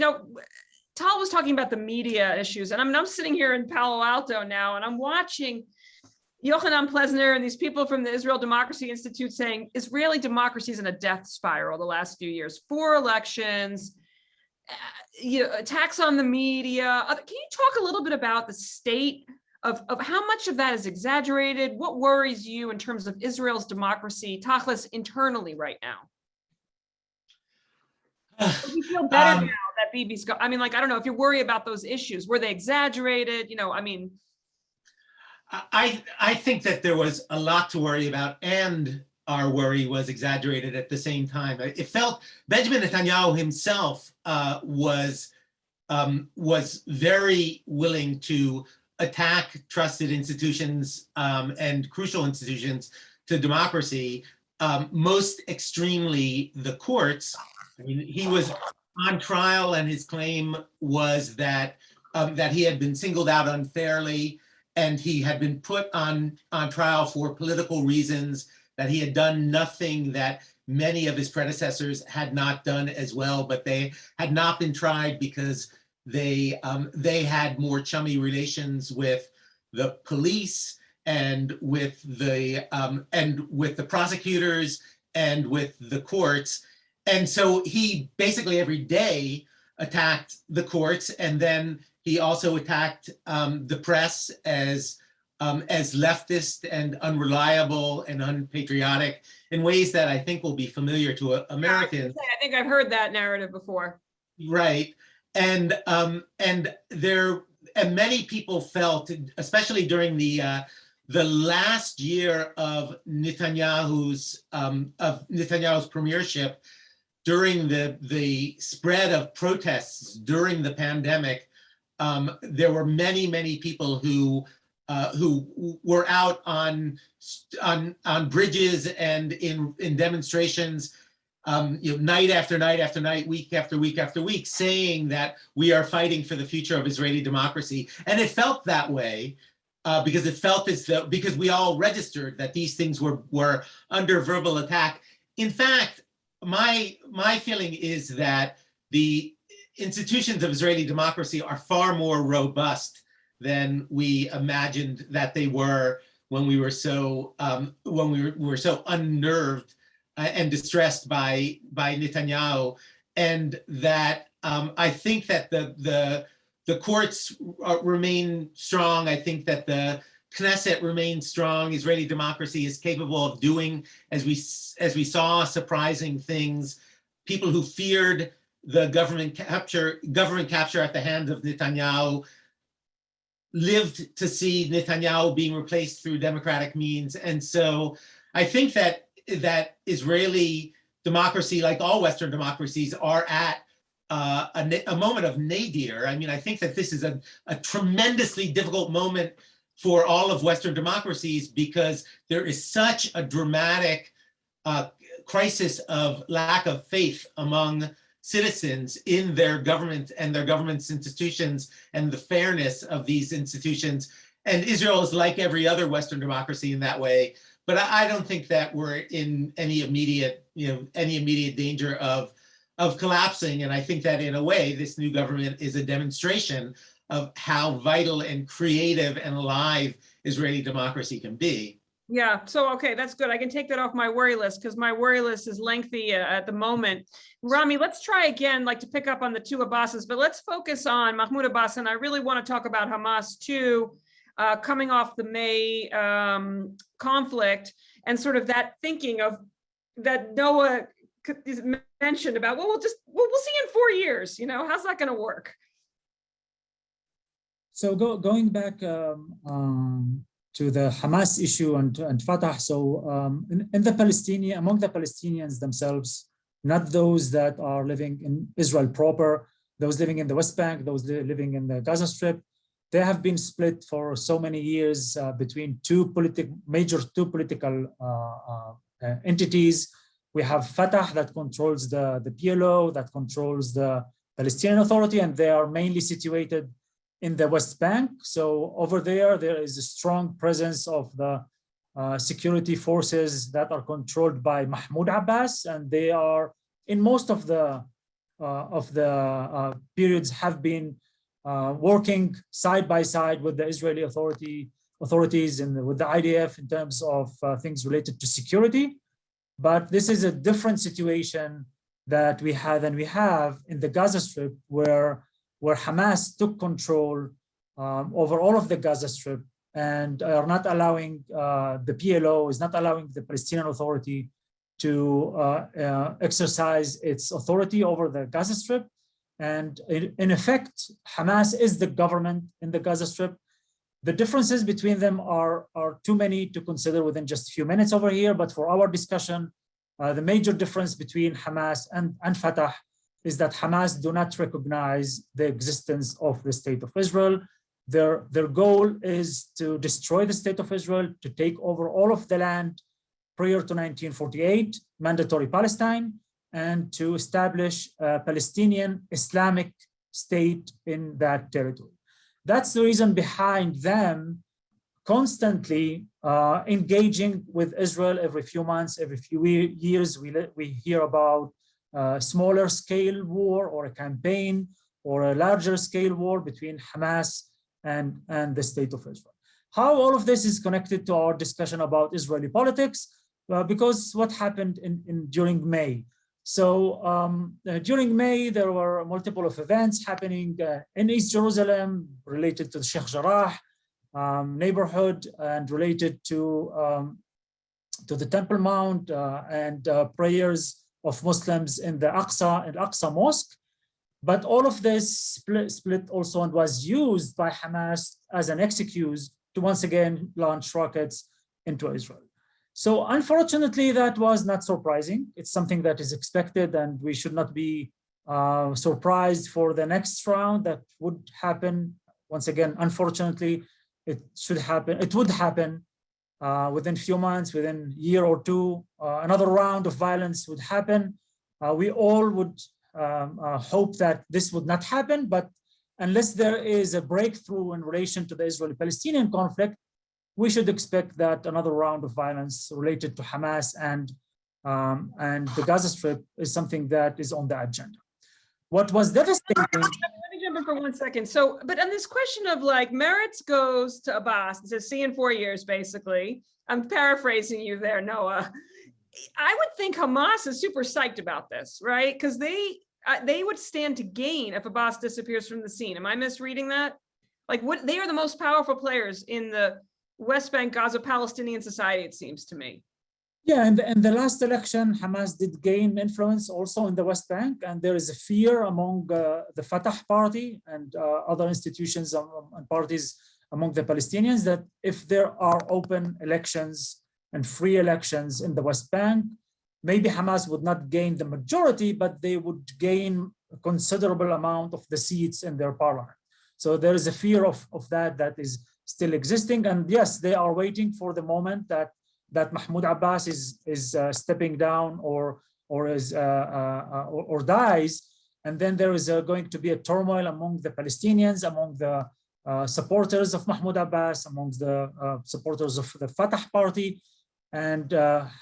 B: Tal was talking about the media issues, and I'm sitting here in Palo Alto now, and I'm watching Yochanan Plesner and these people from the Israel Democracy Institute saying Israeli democracy is in a death spiral the last few years. 4 elections, attacks on the media. Can you talk a little bit about the state of how much of that is exaggerated? What worries you in terms of Israel's democracy, tachlis, internally right now? Do you feel better now that Bibi's got? I mean, I don't know if you worry about those issues. Were they exaggerated?
E: I think that there was a lot to worry about, and our worry was exaggerated at the same time. It felt Benjamin Netanyahu himself was very willing to attack trusted institutions and crucial institutions to democracy, most extremely the courts. I mean, he was on trial, and his claim was that that he had been singled out unfairly, and he had been put on trial for political reasons, that he had done nothing that many of his predecessors had not done as well, but they had not been tried because they had more chummy relations with the police and with the prosecutors and with the courts. And so he basically every day attacked the courts, and then he also attacked the press as leftist and unreliable and unpatriotic in ways that I think will be familiar to Americans.
B: I think I've heard that narrative before.
E: Right, and many people felt, especially during the last year of Netanyahu's premiership, during the spread of protests during the pandemic, there were many people who were out on bridges and in demonstrations, night after night after night, week after week after week, saying that we are fighting for the future of Israeli democracy. And it felt that way because it felt as though, because we all registered that these things were under verbal attack. In fact, my feeling is that the institutions of Israeli democracy are far more robust than we imagined that they were when we were so unnerved and distressed by Netanyahu, and that I think that the courts remain strong. I think that the Knesset remains strong. Israeli democracy is capable of doing, as we saw, surprising things. People who feared the government capture at the hands of Netanyahu lived to see Netanyahu being replaced through democratic means. And so I think that Israeli democracy, like all Western democracies, are at a moment of nadir. I mean, I think that this is a tremendously difficult moment for all of Western democracies, because there is such a dramatic crisis of lack of faith among citizens in their government and their government's institutions and the fairness of these institutions. And Israel is like every other Western democracy in that way. But I don't think that we're in any immediate danger of collapsing. And I think that in a way, this new government is a demonstration of how vital and creative and alive Israeli democracy can be.
B: Yeah, so okay, that's good. I can take that off my worry list, because my worry list is lengthy at the moment. Rami, let's try again, like to pick up on the two Abbases, but let's focus on Mahmoud Abbas, and I really want to talk about Hamas too, coming off the May conflict, and sort of that thinking of that Noah mentioned about, well, we'll see in 4 years, how's that going to work?
D: So going back to the Hamas issue and Fatah, so among the Palestinians themselves, not those that are living in Israel proper, those living in the West Bank, those living in the Gaza Strip, they have been split for so many years between two political entities. We have Fatah that controls the PLO, that controls the Palestinian Authority, and they are mainly situated in the West Bank. So over there is a strong presence of the security forces that are controlled by Mahmoud Abbas, and they are, in most of the periods, have been working side by side with the Israeli authorities and with the IDF in terms of things related to security. But this is a different situation that we have in the Gaza Strip, where Hamas took control over all of the Gaza Strip and are not allowing, the PLO is not allowing the Palestinian Authority to exercise its authority over the Gaza Strip. And in effect, Hamas is the government in the Gaza Strip. The differences between them are too many to consider within just a few minutes over here, but for our discussion, the major difference between Hamas and Fatah is that Hamas do not recognize the existence of the state of Israel. Their goal is to destroy the state of Israel, to take over all of the land prior to 1948, mandatory Palestine, and to establish a Palestinian Islamic state in that territory. That's the reason behind them constantly engaging with Israel every few months, every few years. We hear about a smaller scale war or a campaign or a larger scale war between Hamas and the state of Israel. How all of this is connected to our discussion about Israeli politics? Because what happened during May. So during May, there were multiple of events happening in East Jerusalem related to the Sheikh Jarrah neighborhood and related to the Temple Mount and prayers of Muslims in the Al-Aqsa Mosque. But all of this split also and was used by Hamas as an excuse to once again launch rockets into Israel. So unfortunately, that was not surprising. It's something that is expected, and we should not be surprised for the next round that would happen. Once again, unfortunately, it should happen. It would happen within a few months, within a year or two. Another round of violence would happen. We all would hope that this would not happen, but unless there is a breakthrough in relation to the Israeli-Palestinian conflict, we should expect that another round of violence related to Hamas and the Gaza Strip is something that is on the agenda. What was devastating.
B: Let me jump in for 1 second. So, but on this question of like merits goes to Abbas, it says see in 4 years, basically. I'm paraphrasing you there, Noah. I would think Hamas is super psyched about this, right? Because they would stand to gain if Abbas disappears from the scene. Am I misreading that? Like, what they are the most powerful players in the West Bank, Gaza, Palestinian society, it seems to me.
D: Yeah, in the last election, Hamas did gain influence also in the West Bank, and there is a fear among the Fatah party and other institutions and parties among the Palestinians that if there are open elections and free elections in the West Bank, maybe Hamas would not gain the majority, but they would gain a considerable amount of the seats in their parliament. So there is a fear of that is still existing. And yes, they are waiting for the moment that Mahmoud Abbas is stepping down or dies, and then there is going to be a turmoil among the Palestinians, among the supporters of Mahmoud Abbas, amongst the supporters of the Fatah party, and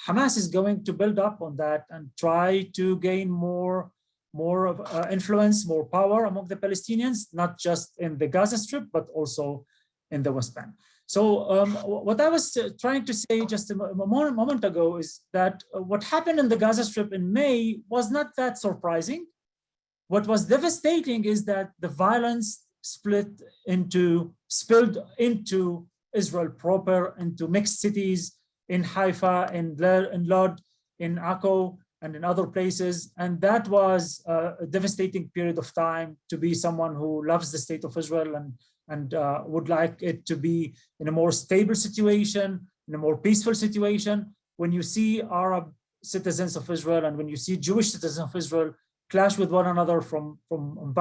D: Hamas is going to build up on that and try to gain more influence, more power among the Palestinians, not just in the Gaza Strip, but also in the West Bank. So what I was trying to say just a moment ago is that what happened in the Gaza Strip in May was not that surprising. What was devastating is that the violence spilled into Israel proper, into mixed cities in Haifa, in Lod, in Akko, and in other places. And that was a devastating period of time to be someone who loves the state of Israel and would like it to be in a more stable situation, in a more peaceful situation. When you see Arab citizens of Israel and when you see Jewish citizens of Israel clash with one another from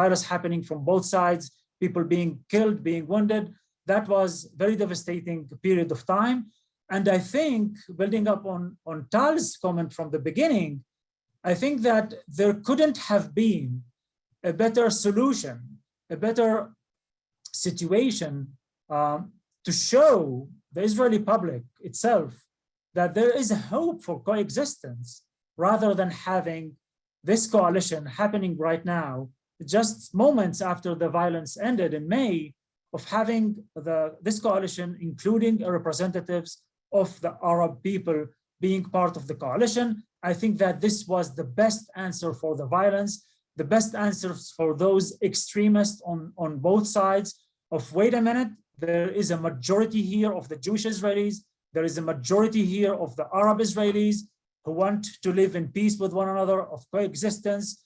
D: virus happening from both sides, people being killed, being wounded, that was very devastating period of time. And I think, building up on Tal's comment from the beginning, I think that there couldn't have been a better solution, a better situation to show the Israeli public itself that there is a hope for coexistence rather than having this coalition happening right now, just moments after the violence ended in May, of having this coalition, including representatives of the Arab people being part of the coalition. I think that this was the best answer for the violence, the best answers for those extremists on both sides of, wait a minute, there is a majority here of the Jewish Israelis, there is a majority here of the Arab Israelis who want to live in peace with one another, of coexistence.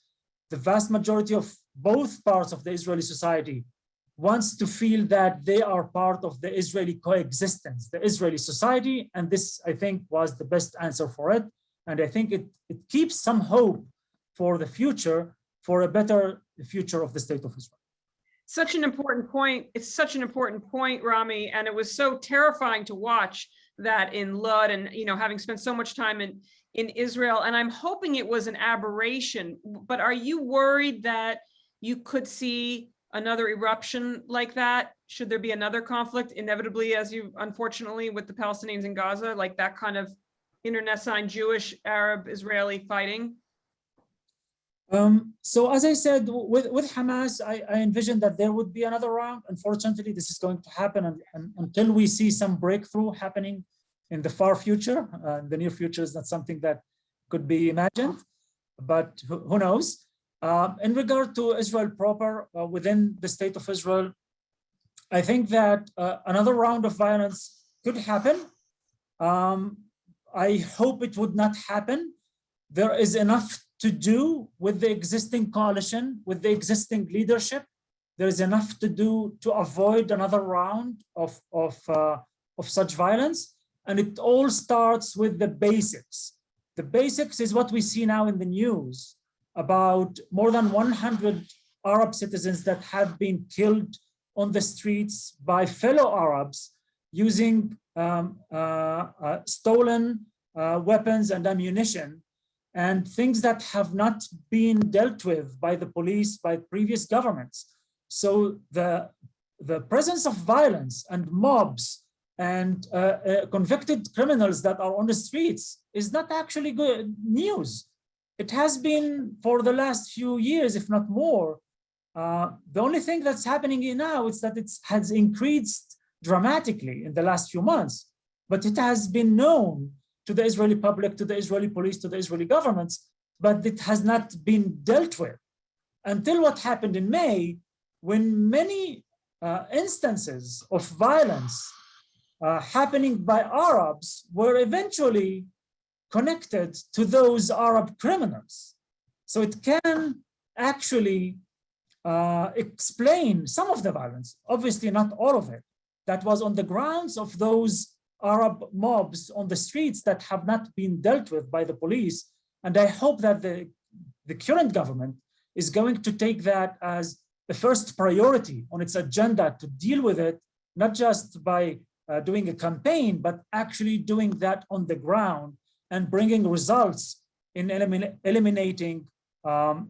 D: The vast majority of both parts of the Israeli society wants to feel that they are part of the Israeli coexistence, the Israeli society. And this, I think, was the best answer for it. And I think it keeps some hope for the future, for a better future of the state of Israel.
B: Such an important point. It's such an important point, Rami. And it was so terrifying to watch that in Lud, and having spent so much time in Israel. And I'm hoping it was an aberration. But are you worried that you could see another eruption like that? Should there be another conflict, inevitably, as you unfortunately with the Palestinians in Gaza, like that kind of internecine Jewish, Arab, Israeli fighting?
D: So as I said, with Hamas, I envision that there would be another round. Unfortunately, this is going to happen until we see some breakthrough happening in the far future. The near future is not something that could be imagined, but who knows? In regard to Israel proper, within the state of Israel, I think that another round of violence could happen. I hope it would not happen. There is enough to do with the existing coalition, with the existing leadership. There is enough to do to avoid another round of such violence. And it all starts with the basics. The basics is what we see now in the news about more than 100 Arab citizens that have been killed on the streets by fellow Arabs using stolen weapons and ammunition, and things that have not been dealt with by the police, by previous governments. So the presence of violence and mobs and convicted criminals that are on the streets is not actually good news. It has been for the last few years, if not more. The only thing that's happening now is that it has increased dramatically in the last few months, but it has been known to the Israeli public, to the Israeli police, to the Israeli governments, but it has not been dealt with until what happened in May, when many instances of violence happening by Arabs were eventually connected to those Arab criminals. So it can actually explain some of the violence, obviously not all of it, that was on the grounds of those Arab mobs on the streets that have not been dealt with by the police. And I hope that the current government is going to take that as the first priority on its agenda to deal with it, not just by doing a campaign, but actually doing that on the ground and bringing results in eliminating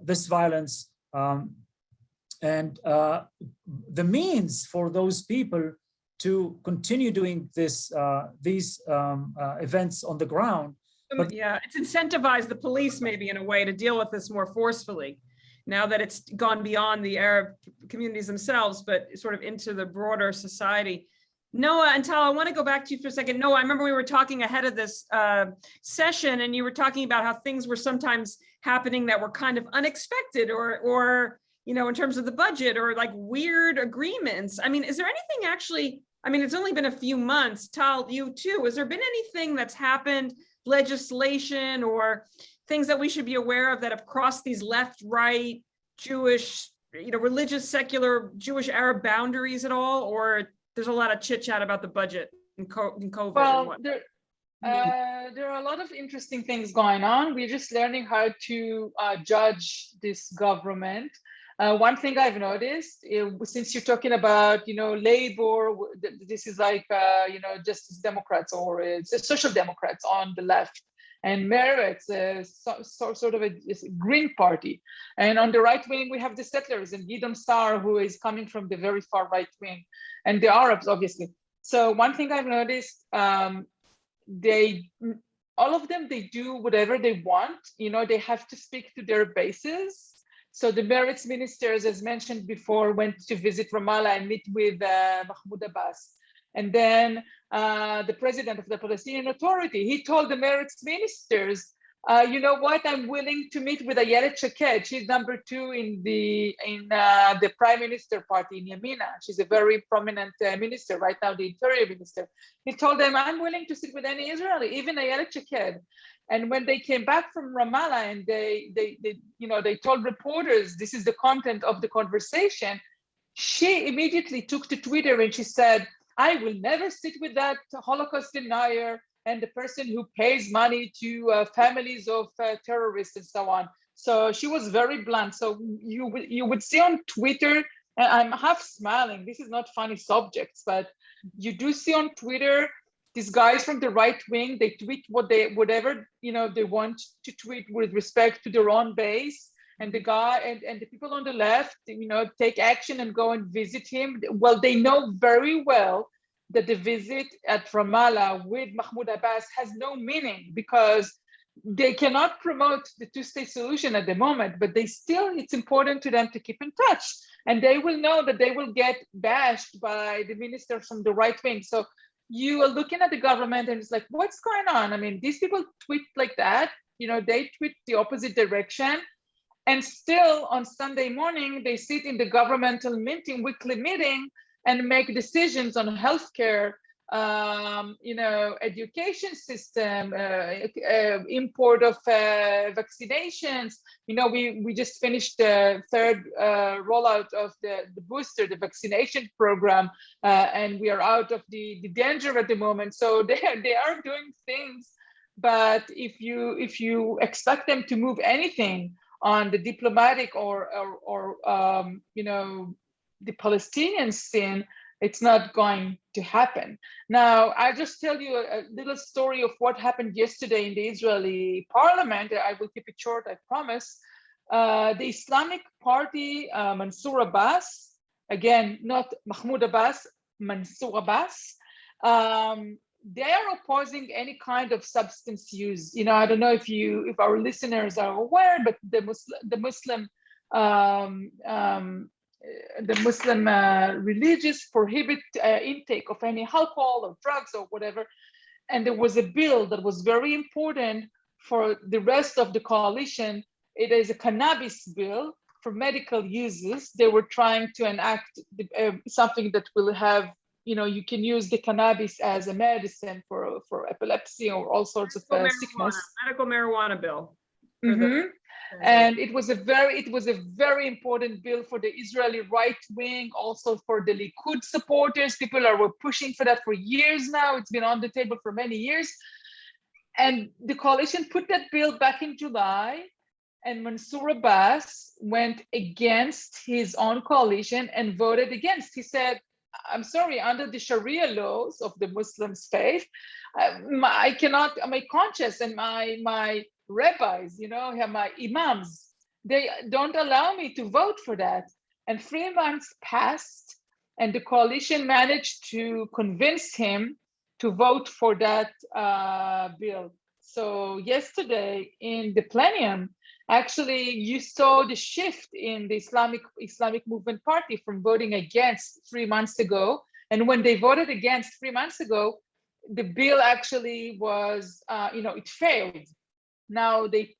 D: this violence and the means for those people to continue doing these events on the ground. But
B: yeah, it's incentivized the police maybe in a way to deal with this more forcefully, now that it's gone beyond the Arab communities themselves, but sort of into the broader society. Noah and Tal, I want to go back to you for a second. Noah, I remember we were talking ahead of this session, and you were talking about how things were sometimes happening that were kind of unexpected, or in terms of the budget, or like weird agreements. I mean, is there anything actually? I mean, it's only been a few months. Tal, you too. Has there been anything that's happened, legislation or things that we should be aware of that have crossed these left-right Jewish, religious, secular, Jewish Arab boundaries at all, or there's a lot of chit chat about the budget and COVID?
C: Well, there are a lot of interesting things going on. We're just learning how to judge this government. One thing I've noticed, since you're talking about, labor, this is like, just Democrats or social Democrats on the left, and Meretz, sort of a Green Party. And on the right wing, we have the settlers and Gideon Sa'ar, who is coming from the very far right wing, and the Arabs, obviously. So one thing I've noticed, all of them, they do whatever they want. They have to speak to their bases. So the Meretz ministers, as mentioned before, went to visit Ramallah and meet with Mahmoud Abbas. And then the president of the Palestinian Authority, he told the Meretz ministers, you know what, I'm willing to meet with Ayelet Shaked. She's number 2 in the prime minister party in Yamina. She's a very prominent minister right now, the interior minister. He told them, I'm willing to sit with any Israeli, even Ayelet Shaked. And when they came back from Ramallah and they told reporters, this is the content of the conversation, she immediately took to Twitter and she said, I will never sit with that Holocaust denier and the person who pays money to families of terrorists and so on. So she was very blunt. So you would see on Twitter, and I'm half smiling, this is not funny subjects, but you do see on Twitter, these guys from the right wing, they tweet whatever they want to tweet with respect to their own base. And the guy and the people on the left, take action and go and visit him. Well, they know very well that the visit at Ramallah with Mahmoud Abbas has no meaning, because they cannot promote the two-state solution at the moment, but it's important to them to keep in touch. And they will know that they will get bashed by the ministers from the right wing. So you are looking at the government and it's like, what's going on? I mean, these people tweet like that, they tweet the opposite direction. And still on Sunday morning, they sit in the governmental weekly meeting and make decisions on healthcare, education system, import of vaccinations. We just finished the third rollout of the booster, the vaccination program, and we are out of the danger at the moment. So they are doing things, but if you expect them to move anything on the diplomatic or the Palestinian scene, it's not going to happen. Now, I'll just tell you a little story of what happened yesterday in the Israeli parliament. I will keep it short, I promise. The Islamic Party, Mansour Abbas, again, not Mahmoud Abbas, Mansour Abbas, they are opposing any kind of substance use. I don't know if our listeners are aware, but the Muslim religious prohibit intake of any alcohol or drugs or whatever. And there was a bill that was very important for the rest of the coalition. It is a cannabis bill for medical uses. They were trying to enact something that will have, you can use the cannabis as a medicine for epilepsy or all sorts of sickness.
B: Medical marijuana bill.
C: And it was a very important bill for the Israeli right wing, also for the Likud supporters. People were pushing for that for years now. It's been on the table for many years. And the coalition put that bill back in July, and Mansour Abbas went against his own coalition and voted against. He said, I'm sorry, under the Sharia laws of the Muslim faith, I cannot, my conscience and my rabbis, my imams, they don't allow me to vote for that. And 3 months passed, and the coalition managed to convince him to vote for that bill. So yesterday in the plenum, actually, you saw the shift in the Islamic Movement Party from voting against 3 months ago. And when they voted against 3 months ago, the bill actually was, it failed. Now they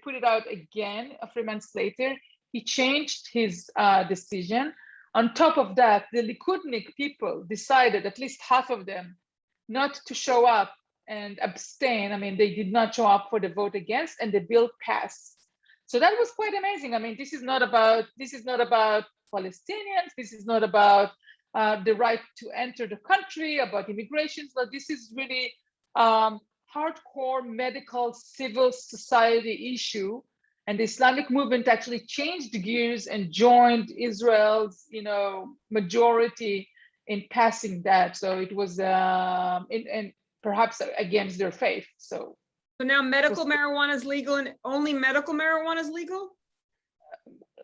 C: put it out again 3 months later. He changed his decision. On top of that, the Likudnik people decided, at least half of them, not to show up and abstain. I mean, they did not show up for the vote against, and the bill passed. So that was quite amazing. I mean, this is not about Palestinians. This is not about the right to enter the country, about immigration. But this is really hardcore medical civil society issue. And the Islamic movement actually changed gears and joined Israel's, majority in passing that. So it was, and perhaps against their faith. So
B: now medical marijuana is legal, and only medical marijuana is legal?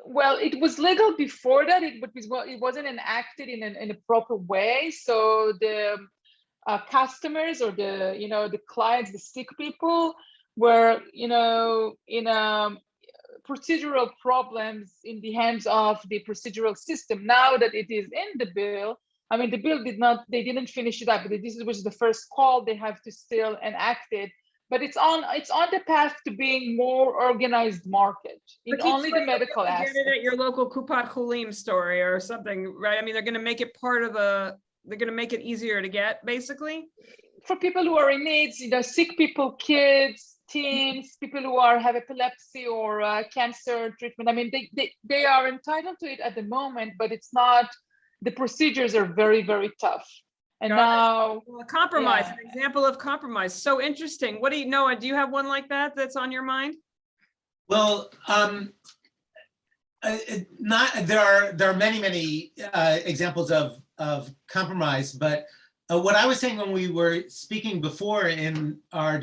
C: Well, it was legal before that, but it wasn't enacted in a proper way. So the customers or the clients, the sick people were, in procedural problems in the hands of the procedural system. Now that it is in the bill, I mean, the bill they didn't finish it up. This was the first call. They have to still enact it. But it's on the path to being more organized market in only the medical aspect.
B: Get it at your local Kupat Chulim store or something, right? I mean, they're going to make it they're going to make it easier to get, basically.
C: For people who are in needs, sick people, kids, teens, people who have epilepsy or cancer treatment. I mean, they are entitled to it at the moment, but it's not, the procedures are very, very tough. And now,
B: Well, compromise,
C: yeah.
B: an example of compromise. So interesting. What do you, Noah, do you have one like that that's on your mind?
E: Well, there are many examples of compromise, but what I was saying when we were speaking before in our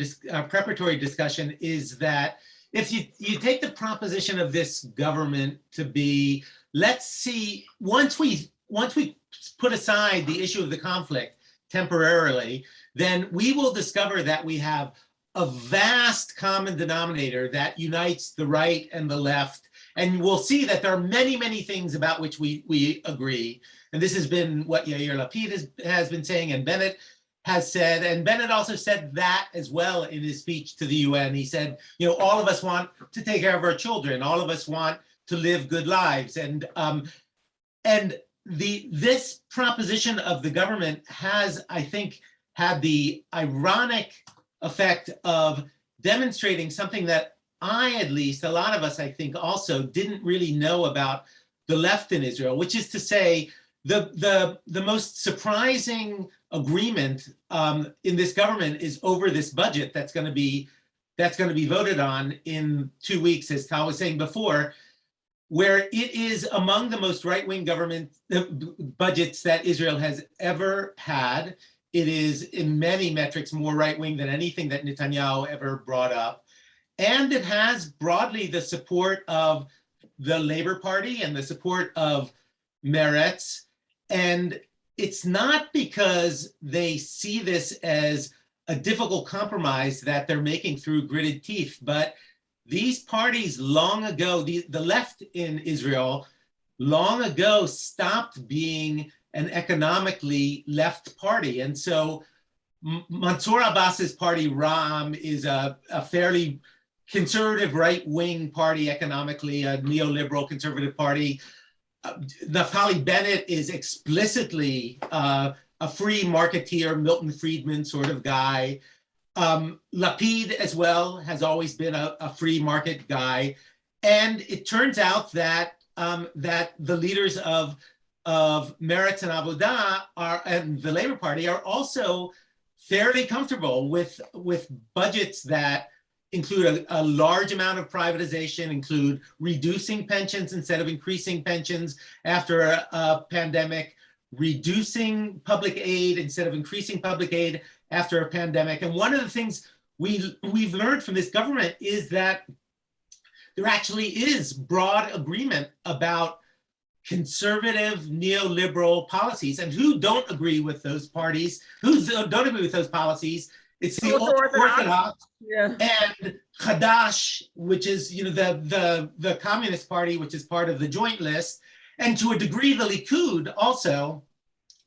E: preparatory discussion is that if you take the proposition of this government to be, let's see, once we put aside the issue of the conflict temporarily, then we will discover that we have a vast common denominator that unites the right and the left. And we'll see that there are many things about which we agree. And this has been what Yair Lapid has been saying, and Bennett has said. And Bennett also said that as well in his speech to the UN. He said, you know, all of us want to take care of our children. All of us want to live good lives. And this proposition of the government has, I think, had the ironic effect of demonstrating something that at least, a lot of us, I think, also didn't really know about the left in Israel, which is to say, the most surprising agreement in this government is over this budget that's going to be voted on in 2 weeks, as Tal was saying before, where it is among the most right-wing government budgets that Israel has ever had. It is in many metrics more right-wing than anything that Netanyahu ever brought up. And it has broadly the support of the Labor Party and the support of Meretz. And it's not because they see this as a difficult compromise that they're making through gritted teeth, but these parties long ago, the left in Israel, long ago stopped being an economically left party. And so Mansour Abbas's party, Ram, is a fairly conservative right-wing party economically, a neoliberal conservative party. Naftali Bennett is explicitly a free marketeer, Milton Friedman sort of guy. Lapid as well has always been a free market guy. And it turns out that that the leaders of Meretz and Avodah and the Labor Party are also fairly comfortable with budgets that include a large amount of privatization, include reducing pensions instead of increasing pensions after a pandemic, reducing public aid instead of increasing public aid after a pandemic. And one of the things we've learned from this government is that there actually is broad agreement about conservative neoliberal policies. And who don't agree with those parties, who don't agree with those policies? It's the ultra-Orthodox and Hadash, which is, you know, the Communist Party, which is part of the joint list, and to a degree the Likud also.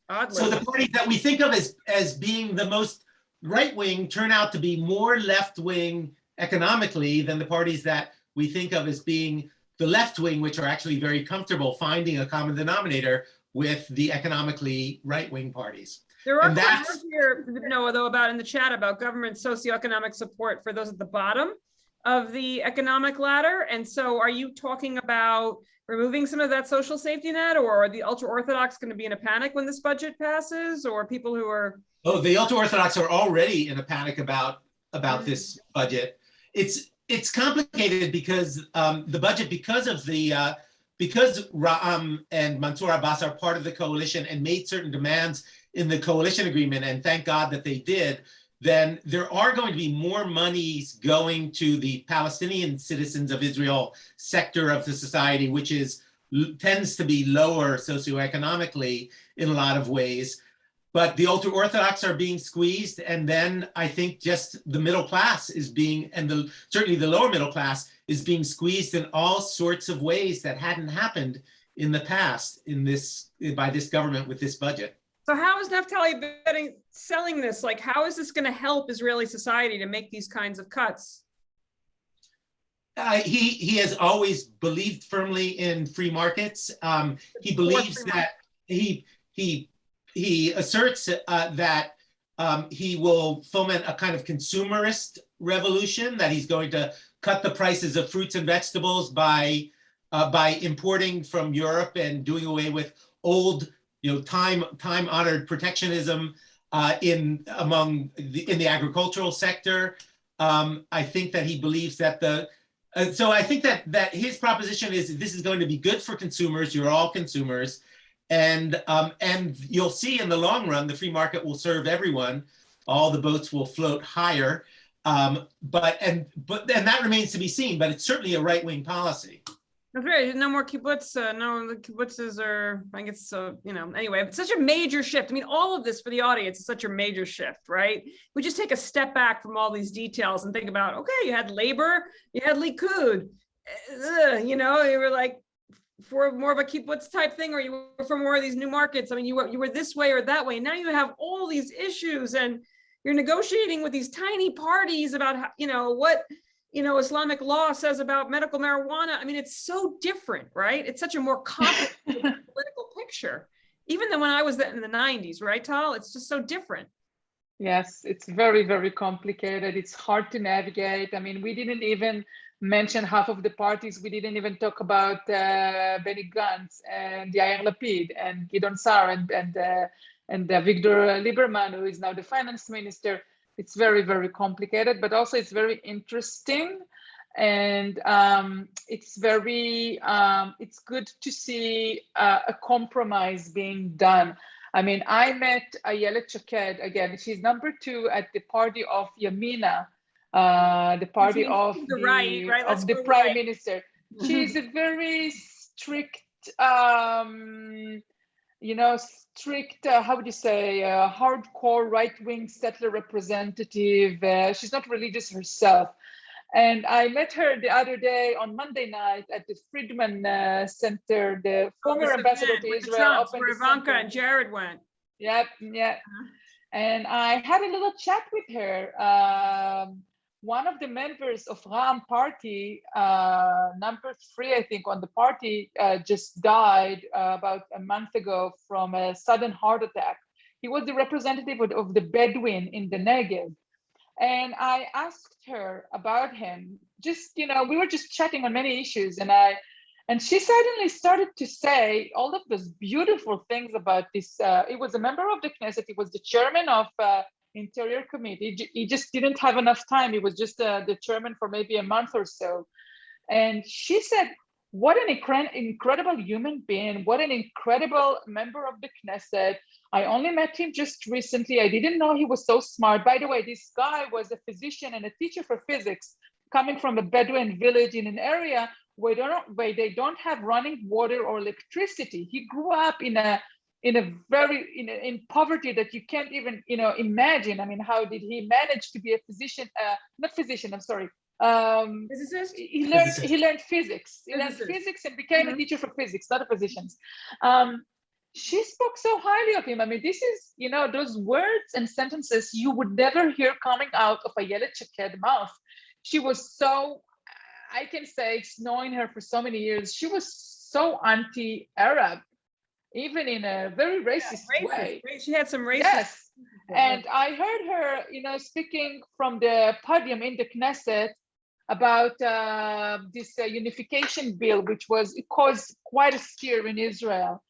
E: Oddly. So the parties that we think of as being the most right-wing turn out to be more left-wing economically than the parties that we think of as being the left-wing, which are actually very comfortable finding a common denominator with the economically right-wing parties.
B: There are questions here, Noah, though, about in the chat about government socioeconomic support for those at the bottom of the economic ladder. And so are you talking about removing some of that social safety net, or are the ultra-Orthodox going to be in a panic when this budget passes, or people who are... Oh,
E: the ultra-Orthodox are already in a panic about this budget. It's complicated because the budget, because Ram and Mansour Abbas are part of the coalition and made certain demands in the coalition agreement, and thank God that they did, then there are going to be more monies going to the Palestinian citizens of Israel sector of the society, which tends to be lower socioeconomically in a lot of ways. But the ultra-Orthodox are being squeezed, and then I think just the middle class is being, and certainly the lower middle class is being squeezed in all sorts of ways that hadn't happened in the past by this government with this budget.
B: So how is Naftali Bennett selling this? Like, how is this going to help Israeli society to make these kinds of cuts?
E: He has always believed firmly in free markets. He believes that he asserts that he will foment a kind of consumerist revolution, that he's going to cut the prices of fruits and vegetables by importing from Europe and doing away with old, time-honored protectionism in the agricultural sector. I think that he believes that so I think that his proposition is this is going to be good for consumers. You're all consumers, and you'll see in the long run the free market will serve everyone. All the boats will float higher, but that remains to be seen. But it's certainly a right-wing policy.
B: That's right. No more kibbutz. No, the kibbutzes are, I guess, anyway, it's such a major shift. I mean, all of this for the audience is such a major shift, right? We just take a step back from all these details and think about, okay, you had labor, you had Likud, you were like for more of a kibbutz type thing, or you were for more of these new markets. I mean, you were this way or that way. Now you have all these issues and you're negotiating with these tiny parties about, what Islamic law says about medical marijuana. I mean, it's so different, right? It's such a more complicated political picture, even than when I was in the 90s, right, Tal? It's just so different.
C: Yes, it's very, very complicated. It's hard to navigate. I mean, we didn't even mention half of the parties. We didn't even talk about Benny Gantz and Yair Lapid and Gideon Sa'ar and Victor Lieberman, who is now the finance minister. It's very, very complicated, but also it's very interesting. And it's good to see a compromise being done. I mean, I met Ayelet Shaked, again, she's number 2 at the party of Yamina, the party of the prime minister. She's a very strict, how would you say, hardcore right-wing settler representative. She's not religious herself. And I met her the other day on Monday night at the Friedman Center, the former ambassador to Israel.
B: Where Ivanka and Jared went.
C: Yep, yeah. And I had a little chat with her. One of the members of Ram party, number 3, I think, on the party, just died about a month ago from a sudden heart attack. He was the representative of the Bedouin in the Negev. And I asked her about him. Just, we were just chatting on many issues. And she suddenly started to say all of those beautiful things about this. He was a member of the Knesset. He was the chairman of Interior Committee. He just didn't have enough time. He was just the chairman for maybe a month or so. And she said, what an incredible human being, what an incredible member of the Knesset. I only met him just recently. I didn't know he was so smart. By the way, this guy was a physician and a teacher for physics, coming from a Bedouin village in an area where they don't have running water or electricity. He grew up in poverty that you can't even imagine. I mean, how did he manage to be a physician? Not physician, I'm sorry.
B: Physicist?
C: He learned physics. He learned physics and became a teacher for physics, not a physician. She spoke so highly of him. I mean, this is, those words and sentences you would never hear coming out of Ayelet Shaked's mouth. She was so, I can say, knowing her for so many years, she was so anti-Arab, even in a very racist way.
B: She had some racist.
C: Yes. And I heard her, speaking from the podium in the Knesset about this unification bill, which caused quite a stir in Israel.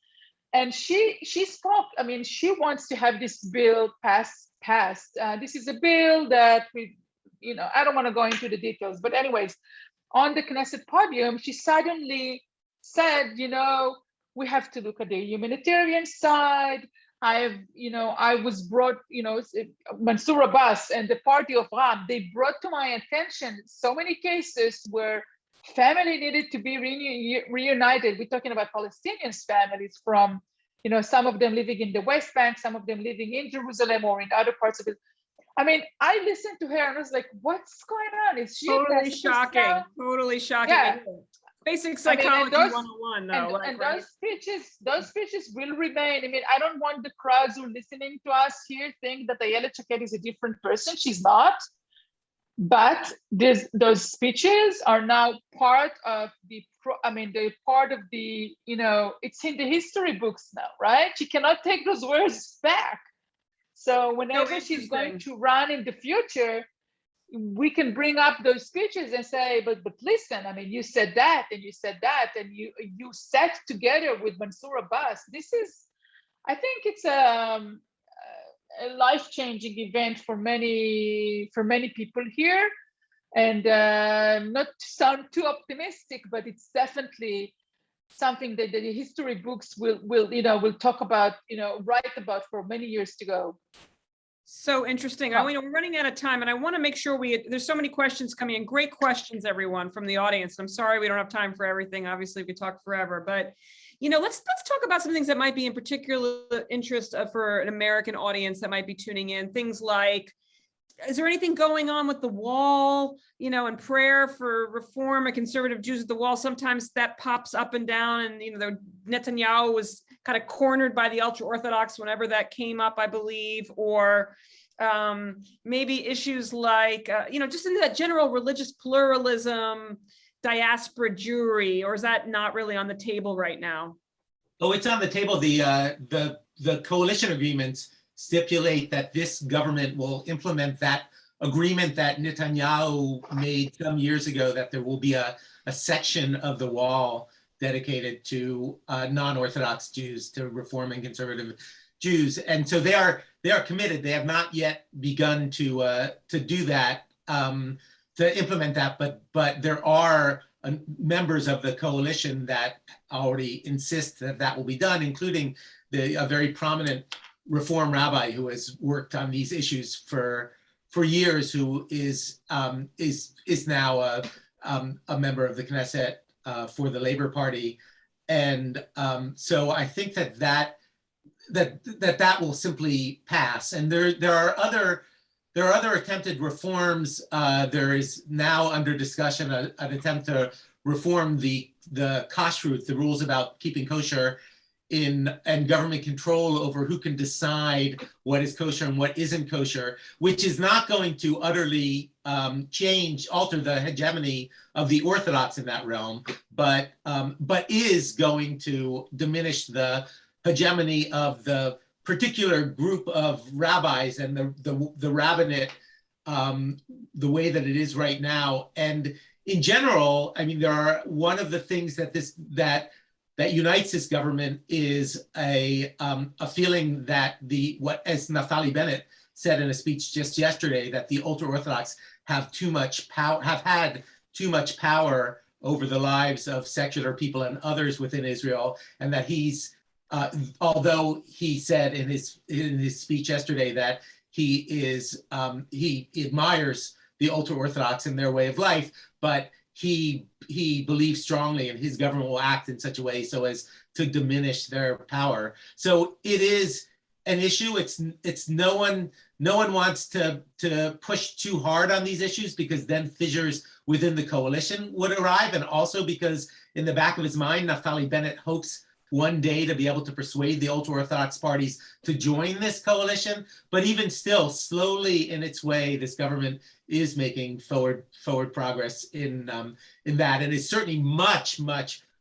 C: And she spoke. I mean, she wants to have this bill passed. This is a bill that I don't want to go into the details, but anyways, on the Knesset podium, she suddenly said, we have to look at the humanitarian side. I was brought, Mansour Abbas and the party of Ram, they brought to my attention so many cases where family needed to be reunited. We're talking about Palestinian families from, some of them living in the West Bank, some of them living in Jerusalem or in other parts of it. I mean, I listened to her and I was like, what's going on? Is she
B: totally shocking? Totally shocking.
C: Yeah.
B: Basic psychology 101, though.
C: And those speeches will remain. I mean, I don't want the crowds who are listening to us here think that Ayelet Shaked is a different person. She's not. But those speeches are now part of they're part of the, it's in the history books now, right? She cannot take those words back. So whenever she's going to run in the future, we can bring up those speeches and say, but listen, I mean, you said that and you said that, and you sat together with Mansour Abbas. This is, I think it's a life-changing event for many people here. And not to sound too optimistic, but it's definitely something that the history books will talk about, write about for many years to go.
B: So interesting. We're running out of time, and I want to make sure there's so many questions coming in. Great questions, everyone, from the audience. I'm sorry we don't have time for everything. Obviously, we could talk forever, but let's talk about some things that might be in particular interest for an American audience that might be tuning in. Things like, is there anything going on with the wall, and prayer for reform and conservative Jews at the wall? Sometimes that pops up and down, and the Netanyahu was kind of cornered by the ultra-Orthodox whenever that came up, I believe, or maybe issues like, just in that general religious pluralism, diaspora Jewry, or is that not really on the table right now?
E: Oh, it's on the table. The coalition agreements stipulate that this government will implement that agreement that Netanyahu made some years ago, that there will be a section of the wall dedicated to non-Orthodox Jews, to Reform and conservative Jews, and so they are committed. They have not yet begun to do that, to implement that, but there are members of the coalition that already insist that will be done, including a very prominent Reform rabbi who has worked on these issues for years, who is now a member of the Knesset for the Labor Party, and so I think that will simply pass. And there are other attempted reforms. There is now under discussion an attempt to reform the kashrut, the rules about keeping kosher, and government control over who can decide what is kosher and what isn't kosher, which is not going to utterly alter the hegemony of the Orthodox in that realm, but is going to diminish the hegemony of the particular group of rabbis and the rabbinate, the way that it is right now. And in general, I mean, one of the things that unites this government is a feeling that as Naftali Bennett said in a speech just yesterday, that the ultra-Orthodox have had too much power over the lives of secular people and others within Israel, and that although he said in his speech yesterday that he admires the ultra-Orthodox and their way of life, but he believes strongly, and his government will act in such a way so as to diminish their power. So it is an issue. It's no one wants to push too hard on these issues, because then fissures within the coalition would arrive, and also because in the back of his mind, Naftali Bennett hopes one day to be able to persuade the ultra-Orthodox parties to join this coalition. But even still, slowly in its way, this government is making forward progress in that, and is certainly much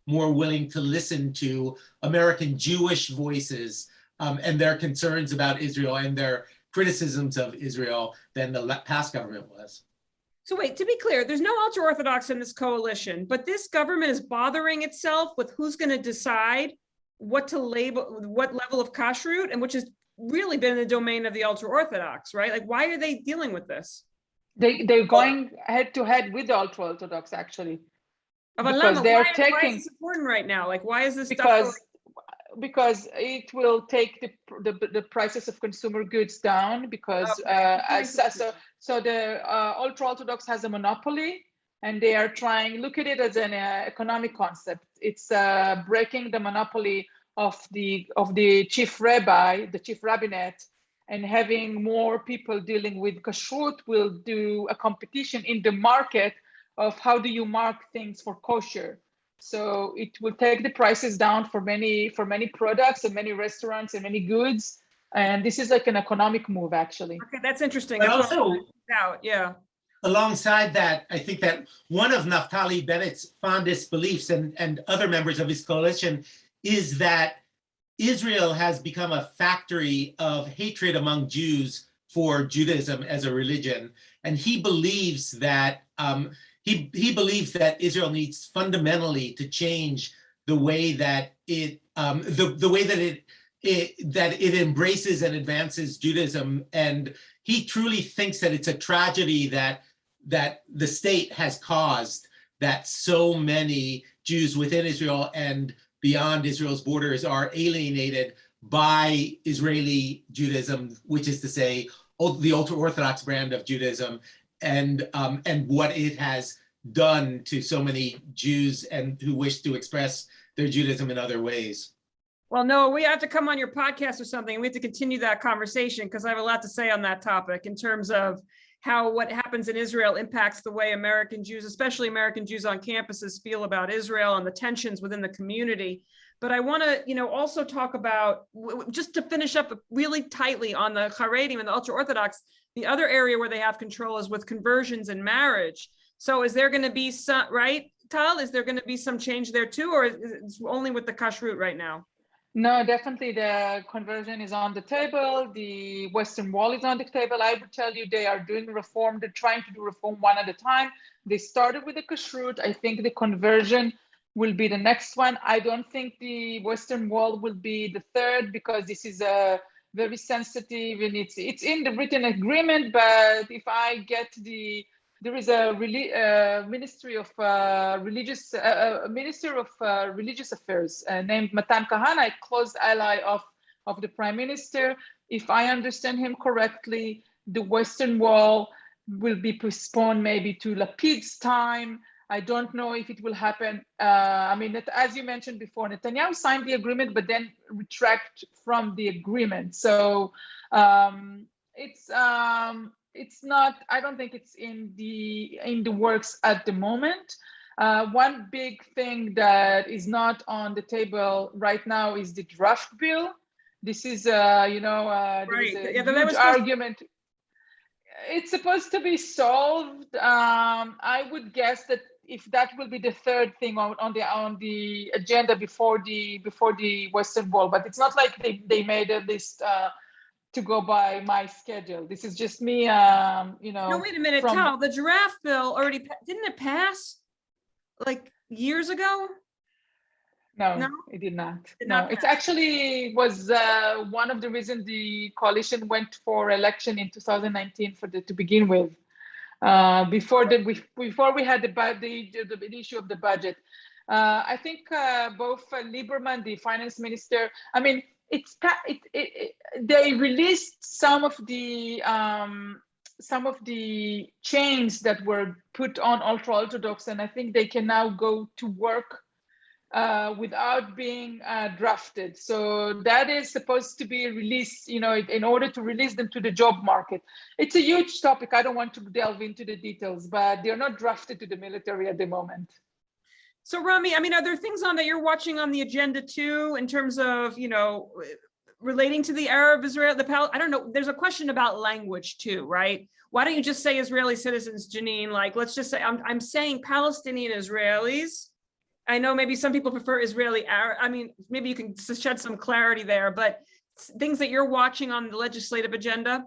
E: more willing to listen to American Jewish voices and their concerns about Israel and their criticisms of Israel than the past government was.
B: So wait, to be clear, there's no ultra-Orthodox in this coalition, but this government is bothering itself with who's going to decide what level of kashrut, and which has really been in the domain of the ultra-Orthodox, right? Like, why are they dealing with this?
C: They're going head to head with the ultra-Orthodox, actually.
B: Because why is this important right now? Like, why is this
C: because it will take the prices of consumer goods down, because so the ultra-Orthodox has a monopoly, and they are look at it as an economic concept. It's breaking the monopoly of the chief rabbi, the chief rabbinate, and having more people dealing with kashrut will do a competition in the market of how do you mark things for kosher. So it will take the prices down for many products and many restaurants and many goods. And this is like an economic move, actually.
B: Okay, that's interesting.
E: But
B: that's
E: also,
B: yeah.
E: Alongside that, I think that one of Naftali Bennett's fondest beliefs, and other members of his coalition, is that Israel has become a factory of hatred among Jews for Judaism as a religion, and he believes that he believes that Israel needs fundamentally to change the way that it the way that it embraces and advances Judaism, and he truly thinks that it's a tragedy that the state has caused that so many Jews within Israel and beyond Israel's borders are alienated by Israeli Judaism, which is to say, the ultra-Orthodox brand of Judaism, and what it has done to so many Jews and who wish to express their Judaism in other ways.
B: Well, Noah, we have to come on your podcast or something. We have to continue that conversation because I have a lot to say on that topic in terms of how what happens in Israel impacts the way American Jews, especially American Jews on campuses, feel about Israel and the tensions within the community. But I want to, also talk about, just to finish up really tightly on the Haredim and the ultra-Orthodox, the other area where they have control is with conversions and marriage. So is there going to be some, right, Tal, is there going to be some change there too, or is it only with the kashrut right now?
C: No, definitely the conversion is on the table. The Western Wall is on the table. I would tell you they are doing reform. They're trying to do reform one at a time. They started with the kashrut. I think the conversion will be the next one. I don't think the Western Wall will be the third because this is a very sensitive and it's in the written agreement. But if I get there is a Ministry of Religious Affairs named Matan Kahana, a close ally of the Prime Minister. If I understand him correctly, the Western Wall will be postponed maybe to Lapid's time. I don't know if it will happen. As you mentioned before, Netanyahu signed the agreement, but then retract from the agreement. So it's not, I don't think it's in the works at the moment. One big thing that is not on the table right now is the draft bill. This is, there is a huge argument. It's supposed to be solved. I would guess that if that will be the third thing on the agenda before the Western Wall, but it's not like they made a list to go by my schedule. This is just me, No,
B: wait a minute, Tal, the draft bill already, didn't it pass like years ago?
C: No, it did not. No, it actually was one of the reasons the coalition went for election in 2019 to begin with. Before we had the issue of the budget. I think both Lieberman, the finance minister, they released some of the chains that were put on ultra-Orthodox, and I think they can now go to work without being drafted. So that is supposed to be released, in order to release them to the job market. It's a huge topic. I don't want to delve into the details, but they're not drafted to the military at the moment.
B: So Rami, are there things on that you're watching on the agenda too, in terms of, relating to the Arab Israel, I don't know, there's a question about language too, right? Why don't you just say Israeli citizens, Janine? Like, let's just say, I'm saying Palestinian Israelis. I know maybe some people prefer Israeli Arab. Maybe you can shed some clarity there, but things that you're watching on the legislative agenda?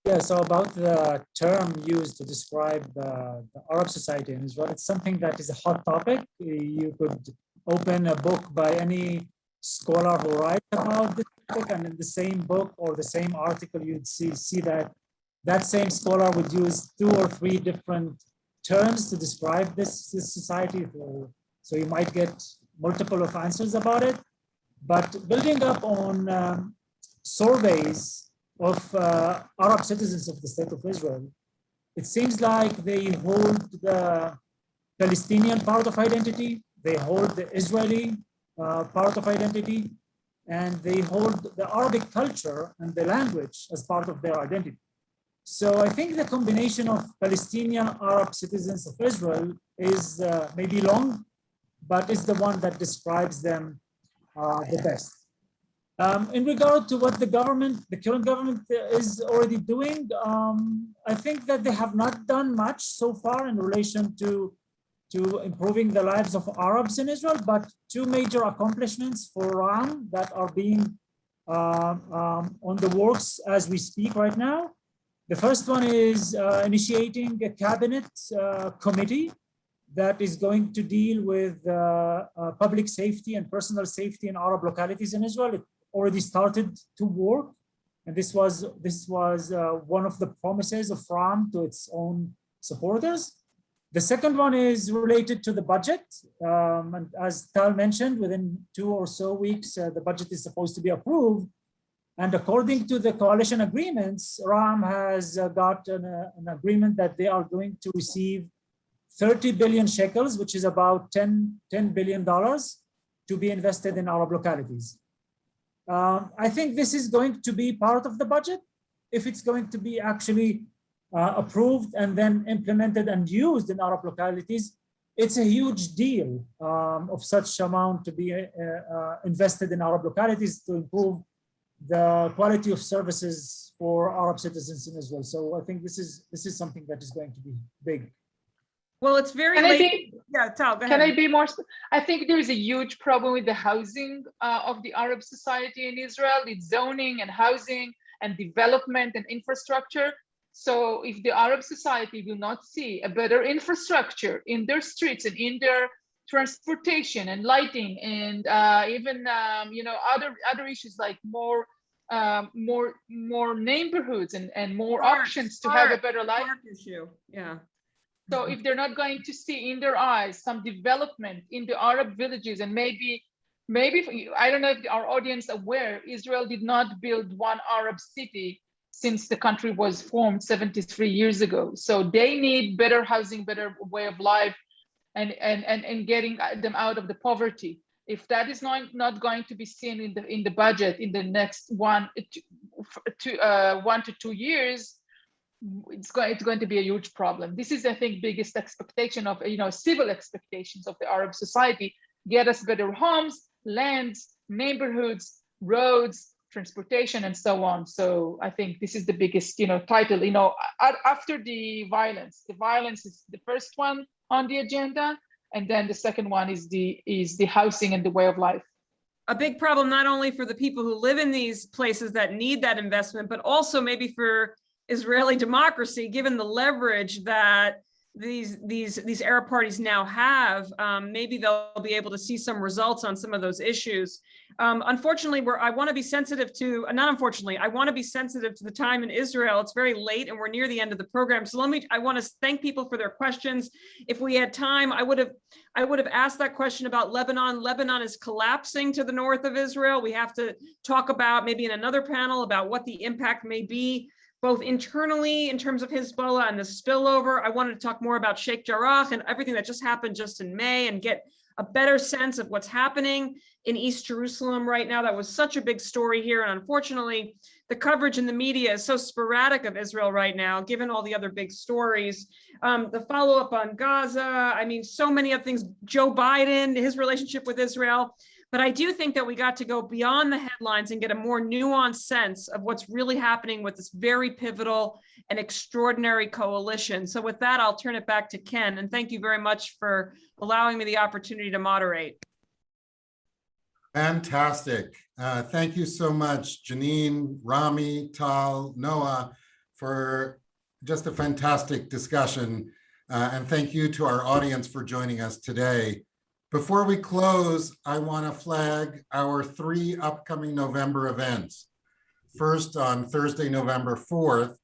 D: Yeah, so about the term used to describe the Arab society in Israel, it's something that is a hot topic. You could open a book by any scholar who writes about this topic, and in the same book or the same article, you'd see that same scholar would use 2 or 3 different terms to describe this society. So you might get multiple of answers about it. But building up on surveys of Arab citizens of the State of Israel, it seems like they hold the Palestinian part of identity, they hold the Israeli part of identity, and they hold the Arabic culture and the language as part of their identity. So I think the combination of Palestinian Arab citizens of Israel is maybe long, but it's the one that describes them the best. In regard to what the current government is already doing, I think that they have not done much so far in relation to improving the lives of Arabs in Israel, but 2 major accomplishments for Ram that are being on the works as we speak right now. The first one is initiating a cabinet committee that is going to deal with public safety and personal safety in Arab localities in Israel. It already started to work, and this was one of the promises of Ram to its own supporters. The second one is related to the budget, and as Tal mentioned, within 2 or so weeks, the budget is supposed to be approved. And according to the coalition agreements, Ram has got an agreement that they are going to receive 30 billion shekels, which is about $10 billion to be invested in Arab localities. I think this is going to be part of the budget. If it's going to be actually approved and then implemented and used in Arab localities, it's a huge deal of such amount to be invested in Arab localities to improve the quality of services for Arab citizens in Israel. So I think this is something that is going to be big.
B: Well, it's very late. Yeah, Tal, go ahead.
C: Can I be more? I think there is a huge problem with the housing of the Arab society in Israel. It's zoning and housing and development and infrastructure. So if the Arab society will not see a better infrastructure in their streets and in their transportation and lighting and even other issues like more neighborhoods and more options to have a better life.
B: Issue. Yeah.
C: So if they're not going to see in their eyes some development in the Arab villages, and maybe I don't know if our audience aware, Israel did not build one Arab city since the country was formed 73 years ago. So they need better housing, better way of life, and getting them out of the poverty. If that is not going to be seen in the budget in the next 1 to 2 years, it's going to be a huge problem. This is, I think, biggest expectation of civil expectations of the Arab society. Get us better homes, lands, neighborhoods, roads, transportation, and so on. So I think this is the biggest title. After the violence is the first one on the agenda, and then the second one is the housing and the way of life.
B: A big problem not only for the people who live in these places that need that investment, but also maybe for Israeli democracy, given the leverage that these Arab parties now have. Maybe they'll be able to see some results on some of those issues. Unfortunately, I want to be sensitive to, not unfortunately, I want to be sensitive to the time in Israel. It's very late and we're near the end of the program. So I want to thank people for their questions. If we had time, I would have asked that question about Lebanon. Lebanon is collapsing to the north of Israel. We have to talk about maybe in another panel about what the impact may be, both internally in terms of Hezbollah and the spillover. I wanted to talk more about Sheikh Jarrah and everything that just happened just in May and get a better sense of what's happening in East Jerusalem right now. That was such a big story here. And unfortunately, the coverage in the media is so sporadic of Israel right now, given all the other big stories. The follow-up on Gaza, I mean, so many other things, Joe Biden, his relationship with Israel. But I do think that we got to go beyond the headlines and get a more nuanced sense of what's really happening with this very pivotal and extraordinary coalition. So with that, I'll turn it back to Ken. And thank you very much for allowing me the opportunity to moderate.
A: Fantastic. Thank you so much, Janine, Rami, Tal, Noah, for just a fantastic discussion. And thank you to our audience for joining us today. Before we close, I want to flag our 3 upcoming November events. First, on Thursday, November 4th,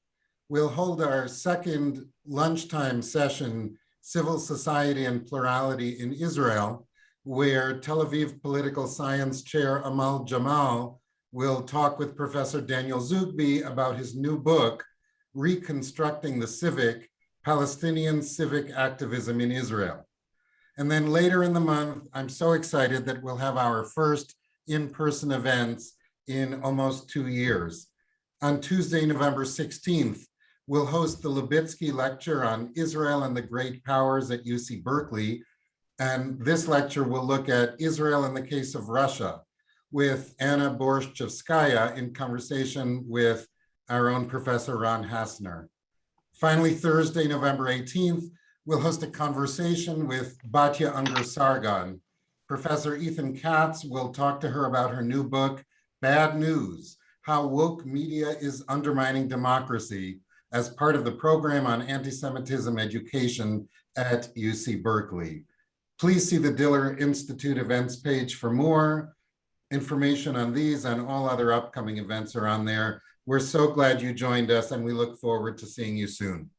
A: we'll hold our second lunchtime session, Civil Society and Plurality in Israel, where Tel Aviv Political Science Chair Amal Jamal will talk with Professor Daniel Zugby about his new book, Reconstructing the Civic, Palestinian Civic Activism in Israel. And then later in the month, I'm so excited that we'll have our first in-person events in almost 2 years. On Tuesday, November 16th, we'll host the Lubitsky Lecture on Israel and the Great Powers at UC Berkeley. And this lecture will look at Israel in the case of Russia with Anna Borshchevskaya in conversation with our own Professor Ron Hassner. Finally, Thursday, November 18th, we'll host a conversation with Batya Unger-Sargon. Professor Ethan Katz will talk to her about her new book, Bad News: How Woke Media is Undermining Democracy, as part of the program on anti-Semitism education at UC Berkeley. Please see the Diller Institute events page for more information on these, and all other upcoming events are on there. We're so glad you joined us, and we look forward to seeing you soon.